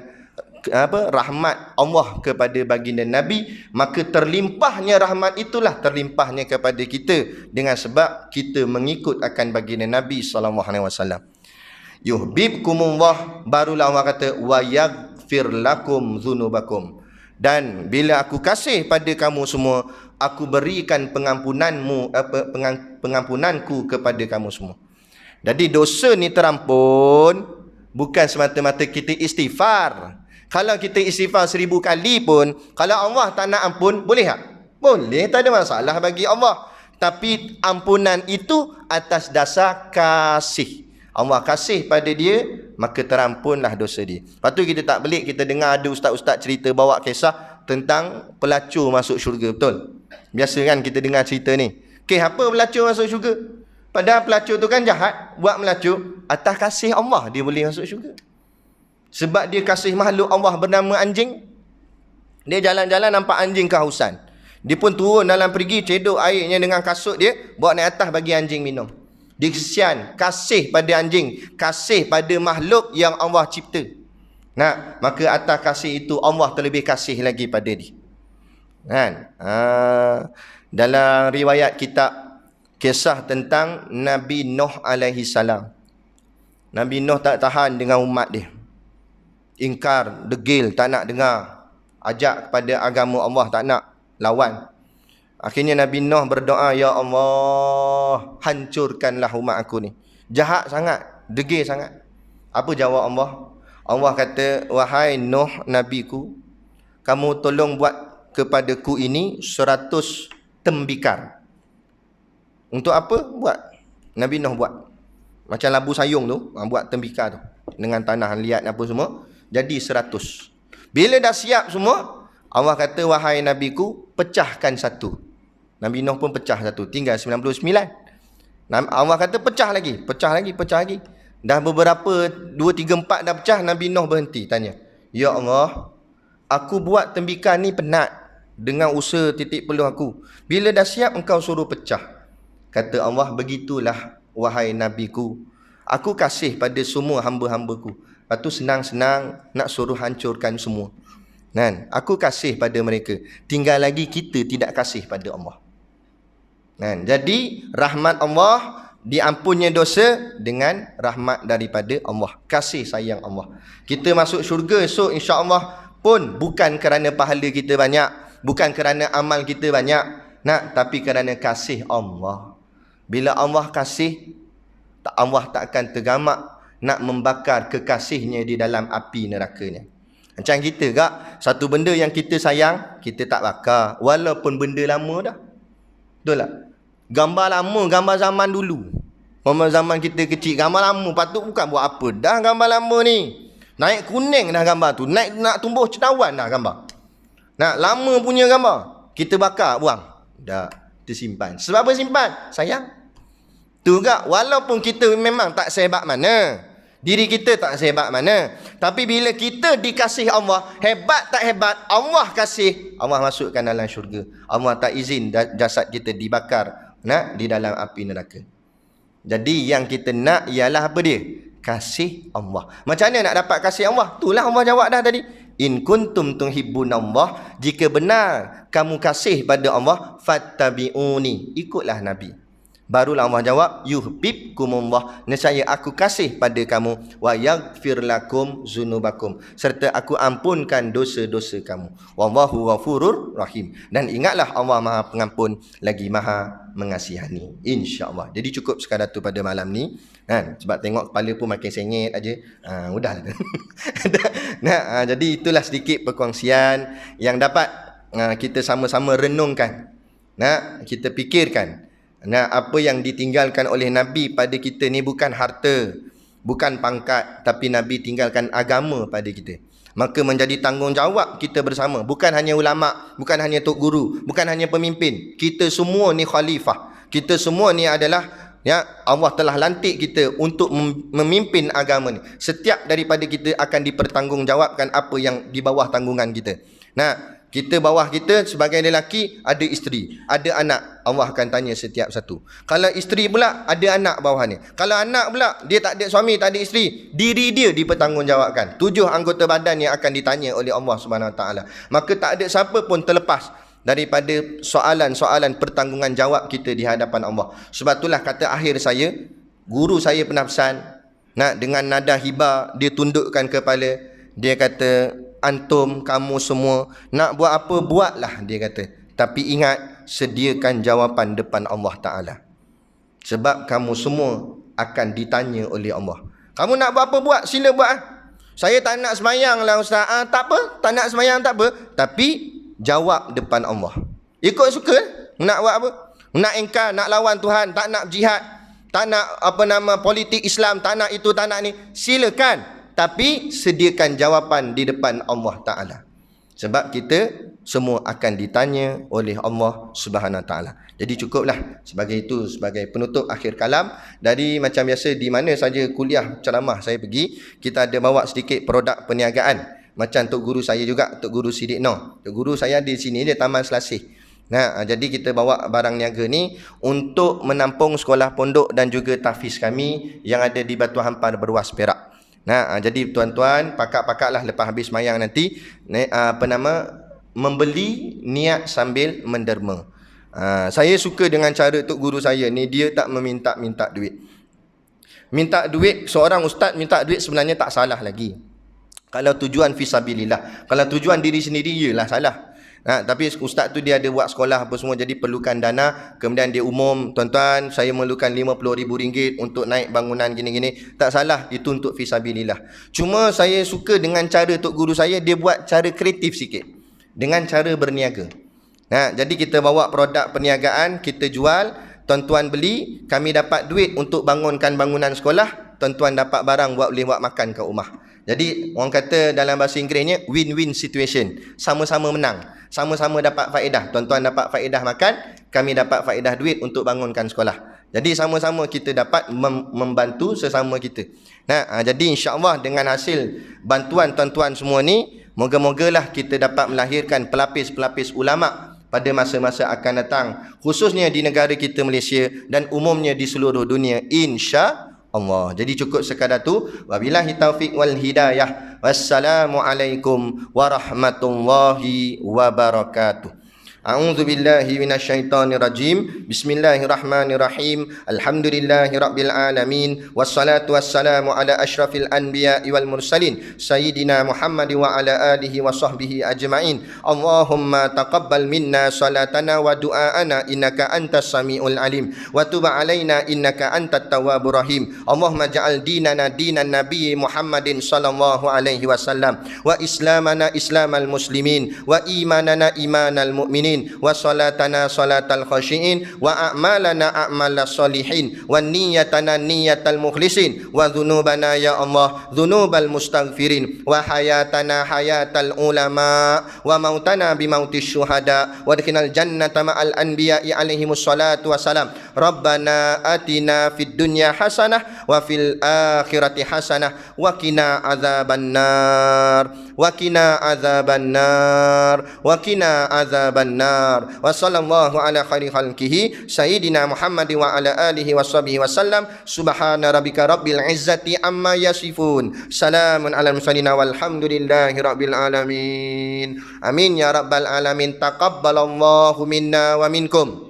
rahmat Allah kepada baginda Nabi, maka terlimpahnya rahmat itulah terlimpahnya kepada kita dengan sebab kita mengikut akan baginda Nabi SAW. Yuhibbukumullah, barulah Allah kata wa yaghfir lakum dzunubakum. Dan bila aku kasih pada kamu semua, aku berikan pengampunanku kepada kamu semua. Jadi dosa ni terampun bukan semata-mata kita istighfar. Kalau kita istighfar 1000 kali pun, kalau Allah tak nak ampun, boleh tak? Boleh, tak ada masalah bagi Allah. Tapi ampunan itu atas dasar kasih. Allah kasih pada dia, maka terampunlah dosa dia. Lepas tu kita tak pelik, kita dengar ada ustaz-ustaz cerita bawa kisah tentang pelacur masuk syurga, betul? Biasa kan kita dengar cerita ni. Apa pelacur masuk syurga? Padahal pelacur tu kan jahat, buat melacur. Atas kasih Allah dia boleh masuk syurga. Sebab dia kasih makhluk Allah bernama anjing. Dia jalan-jalan nampak anjing kehausan. Dia pun turun dalam perigi, cedok airnya dengan kasut dia, bawa naik atas bagi anjing minum. Dia kesian, kasih pada anjing, kasih pada makhluk yang Allah cipta. Maka atas kasih itu Allah terlebih kasih lagi pada dia. Dalam riwayat kitab kisah tentang Nabi Nuh alaihi salam. Nabi Nuh tak tahan dengan umat dia. Ingkar, degil, tak nak dengar. Ajak kepada agama Allah, tak nak lawan. Akhirnya Nabi Nuh berdoa, ya Allah, hancurkanlah umat aku ni. Jahat sangat, degil sangat. Apa jawab Allah? Allah kata, wahai Nuh nabiku, kamu tolong buat kepadaku ini 100 tembikar. Untuk apa? Buat. Nabi Nuh buat. Macam labu sayung tu, buat tembikar tu. Dengan tanah liat apa semua. Jadi 100. Bila dah siap semua, Allah kata, wahai nabiku, pecahkan satu. Nabi Nuh pun pecah satu. Tinggal 99. Allah kata pecah lagi. Dah beberapa, 2, 3, 4 dah pecah, Nabi Nuh berhenti tanya. Ya Allah, aku buat tembikan ni penat dengan usaha titik peluh aku. Bila dah siap engkau suruh pecah. Kata Allah, begitulah wahai nabiku. Aku kasih pada semua hamba-hambaku. Lepas tu senang-senang nak suruh hancurkan semua. Aku kasih pada mereka. Tinggal lagi kita tidak kasih pada Allah. Jadi rahmat Allah, diampunnya dosa dengan rahmat daripada Allah, kasih sayang Allah. Kita masuk syurga esok insya-Allah pun bukan kerana pahala kita banyak, bukan kerana amal kita banyak, tapi kerana kasih Allah. Bila Allah kasih, Allah tak akan tergamak nak membakar kekasihnya di dalam api nerakanya. Macam kita kak, satu benda yang kita sayang, kita tak bakar. Walaupun benda lama dah. Betul tak? Gambar lama, gambar zaman dulu. Gambar zaman kita kecil, gambar lama. Patut bukan buat apa dah gambar lama ni. Naik kuning dah gambar tu. Naik nak tumbuh cendawan dah gambar. Nak lama punya gambar. Kita bakar, buang. Dah, kita simpan. Sebab apa simpan? Sayang. Tu kak, walaupun kita memang tak sehebat mana. Diri kita tak sehebat mana. Tapi bila kita dikasih Allah, hebat tak hebat, Allah kasih, Allah masukkan dalam syurga. Allah tak izin jasad kita dibakar di dalam api neraka. Jadi yang kita nak ialah apa dia? Kasih Allah. Macam mana nak dapat kasih Allah? Itulah Allah jawab dah tadi. In kuntum tuhibbunallah, jika benar kamu kasih pada Allah, fattabi'uni, ikutlah Nabi. Barulah Allah jawab, yuhibbukumullah, nescaya aku kasih pada kamu, wa yaghfir lakum zunubakum, serta aku ampunkan dosa-dosa kamu. Wallahu ghafurur rahim. Dan ingatlah Allah Maha Pengampun lagi Maha Mengasihani. Insya-Allah. Jadi cukup sekadar tu pada malam ni. Kan? Sebab tengok kepala pun makin sengit aja. Mudah tu. Jadi itulah sedikit perkongsian yang dapat kita sama-sama renungkan. Kita fikirkan. Apa yang ditinggalkan oleh Nabi pada kita ni bukan harta, bukan pangkat, tapi Nabi tinggalkan agama pada kita. Maka menjadi tanggungjawab kita bersama. Bukan hanya ulama, bukan hanya tok guru, bukan hanya pemimpin. Kita semua ni khalifah. Kita semua ni adalah, Allah telah lantik kita untuk memimpin agama ni. Setiap daripada kita akan dipertanggungjawabkan apa yang di bawah tanggungan kita. Kita bawah kita sebagai lelaki ada isteri, ada anak. Allah akan tanya setiap satu. Kalau isteri pula ada anak bawah ni. Kalau anak pula dia tak ada suami, tak ada isteri, diri dia dipertanggungjawabkan. 7 anggota badan yang akan ditanya oleh Allah Subhanahu Wa Taala. Maka tak ada siapa pun terlepas daripada soalan-soalan pertanggungan jawab kita di hadapan Allah. Sebab itulah kata akhir saya, guru saya pernah pesan, dengan nada hibah dia tundukkan kepala, dia kata, antum, kamu semua nak buat apa, buatlah, dia kata. Tapi ingat, sediakan jawapan depan Allah Ta'ala. Sebab kamu semua akan ditanya oleh Allah. Kamu nak buat apa, buat, sila buat. Saya tak nak semayang lah Ustaz. Tak apa, tak nak semayang tak apa. Tapi jawab depan Allah. Ikut suka, nak buat apa? Nak engkar, nak lawan Tuhan, tak nak jihad, tak nak politik Islam, tak nak itu, tak nak ni, silakan. Tapi sediakan jawapan di depan Allah Ta'ala. Sebab kita semua akan ditanya oleh Allah Subhanahu Wa Ta'ala. Jadi cukuplah sebagai itu, sebagai penutup akhir kalam. Dari macam biasa, di mana saja kuliah ceramah saya pergi, kita ada bawa sedikit produk perniagaan. Macam Tok Guru saya juga, Tok Guru Sidik Noh. Tok Guru saya di sini, dia Taman Selasih. Jadi kita bawa barang niaga ni untuk menampung sekolah pondok dan juga tahfiz kami yang ada di Batu Hampar, Berwas, Perak. Jadi tuan-tuan, pakak-pakaklah lepas habis mayang nanti, membeli niat sambil menderma. Saya suka dengan cara Tok Guru saya ni, dia tak meminta-minta duit. Minta duit, seorang ustaz minta duit sebenarnya tak salah lagi. Kalau tujuan fisabilillah. Kalau tujuan diri sendiri, iyalah salah. Tapi ustaz tu dia ada buat sekolah apa semua, jadi perlukan dana. Kemudian dia umum, tuan-tuan, saya memerlukan RM50,000 untuk naik bangunan gini-gini. Tak salah, itu untuk fisabilillah. Cuma saya suka dengan cara Tok Guru saya, dia buat cara kreatif sikit, dengan cara berniaga. Jadi kita bawa produk perniagaan, kita jual, tuan-tuan beli, kami dapat duit untuk bangunkan bangunan sekolah, tuan-tuan dapat barang boleh buat makan kat rumah. Jadi orang kata dalam bahasa Inggerisnya win-win situation. Sama-sama menang, sama-sama dapat faedah. Tuan-tuan dapat faedah makan, kami dapat faedah duit untuk bangunkan sekolah. Jadi sama-sama kita dapat membantu sesama kita. Jadi insya-Allah dengan hasil bantuan tuan-tuan semua ni, moga-mogalah kita dapat melahirkan pelapis-pelapis ulama pada masa-masa akan datang, khususnya di negara kita Malaysia dan umumnya di seluruh dunia, insya Allah. Jadi cukup sekadar tu. Wabillahi taufiq wal hidayah. Wassalamualaikum warahmatullahi wabarakatuh. A'udzu billahi minasyaitonir rajim. Bismillahirrahmanirrahim. Alhamdulillahirabbil alamin. Wassalatu wassalamu ala asyrafil anbiya'i wal mursalin sayyidina Muhammad wa ala alihi wa sahbihi ajmain. Allahumma taqabbal minna salatana wa du'aana innaka antas samiul alim wa tub alaina innaka antat tawwabur rahim. Allahumma ja'al dinana dinan nabiy Muhammadin sallallahu alaihi wasallam wa islamana islamal muslimin wa imanana imanal mu'minin wa salatana salatal khashiin wa a'malana a'malas solihin wa niyatana niyatal mukhlisin wa dhunubana ya Allah dhunubal mustaghfirin wa hayatana hayatal ulama wa mautana bimautis syuhada wa adkhilnal jannata ma'al anbiya'i alaihimus salatu wassalam. Rabbana atina fid dunya hasanah wa fil akhirati hasanah wa qina adzabannar wa qina adzabannar wa qina adzabannar. Wa sallallahu ala khairi khalqihi sayyidina Muhammad wa ala alihi wa sahbihi wasallam. Subhana rabbika rabbil izzati amma yasifun. Salamun alal mursalin walhamdulillahi rabbil alamin. Amin ya rabbal alamin. Taqabbalallahu minna wa minkum.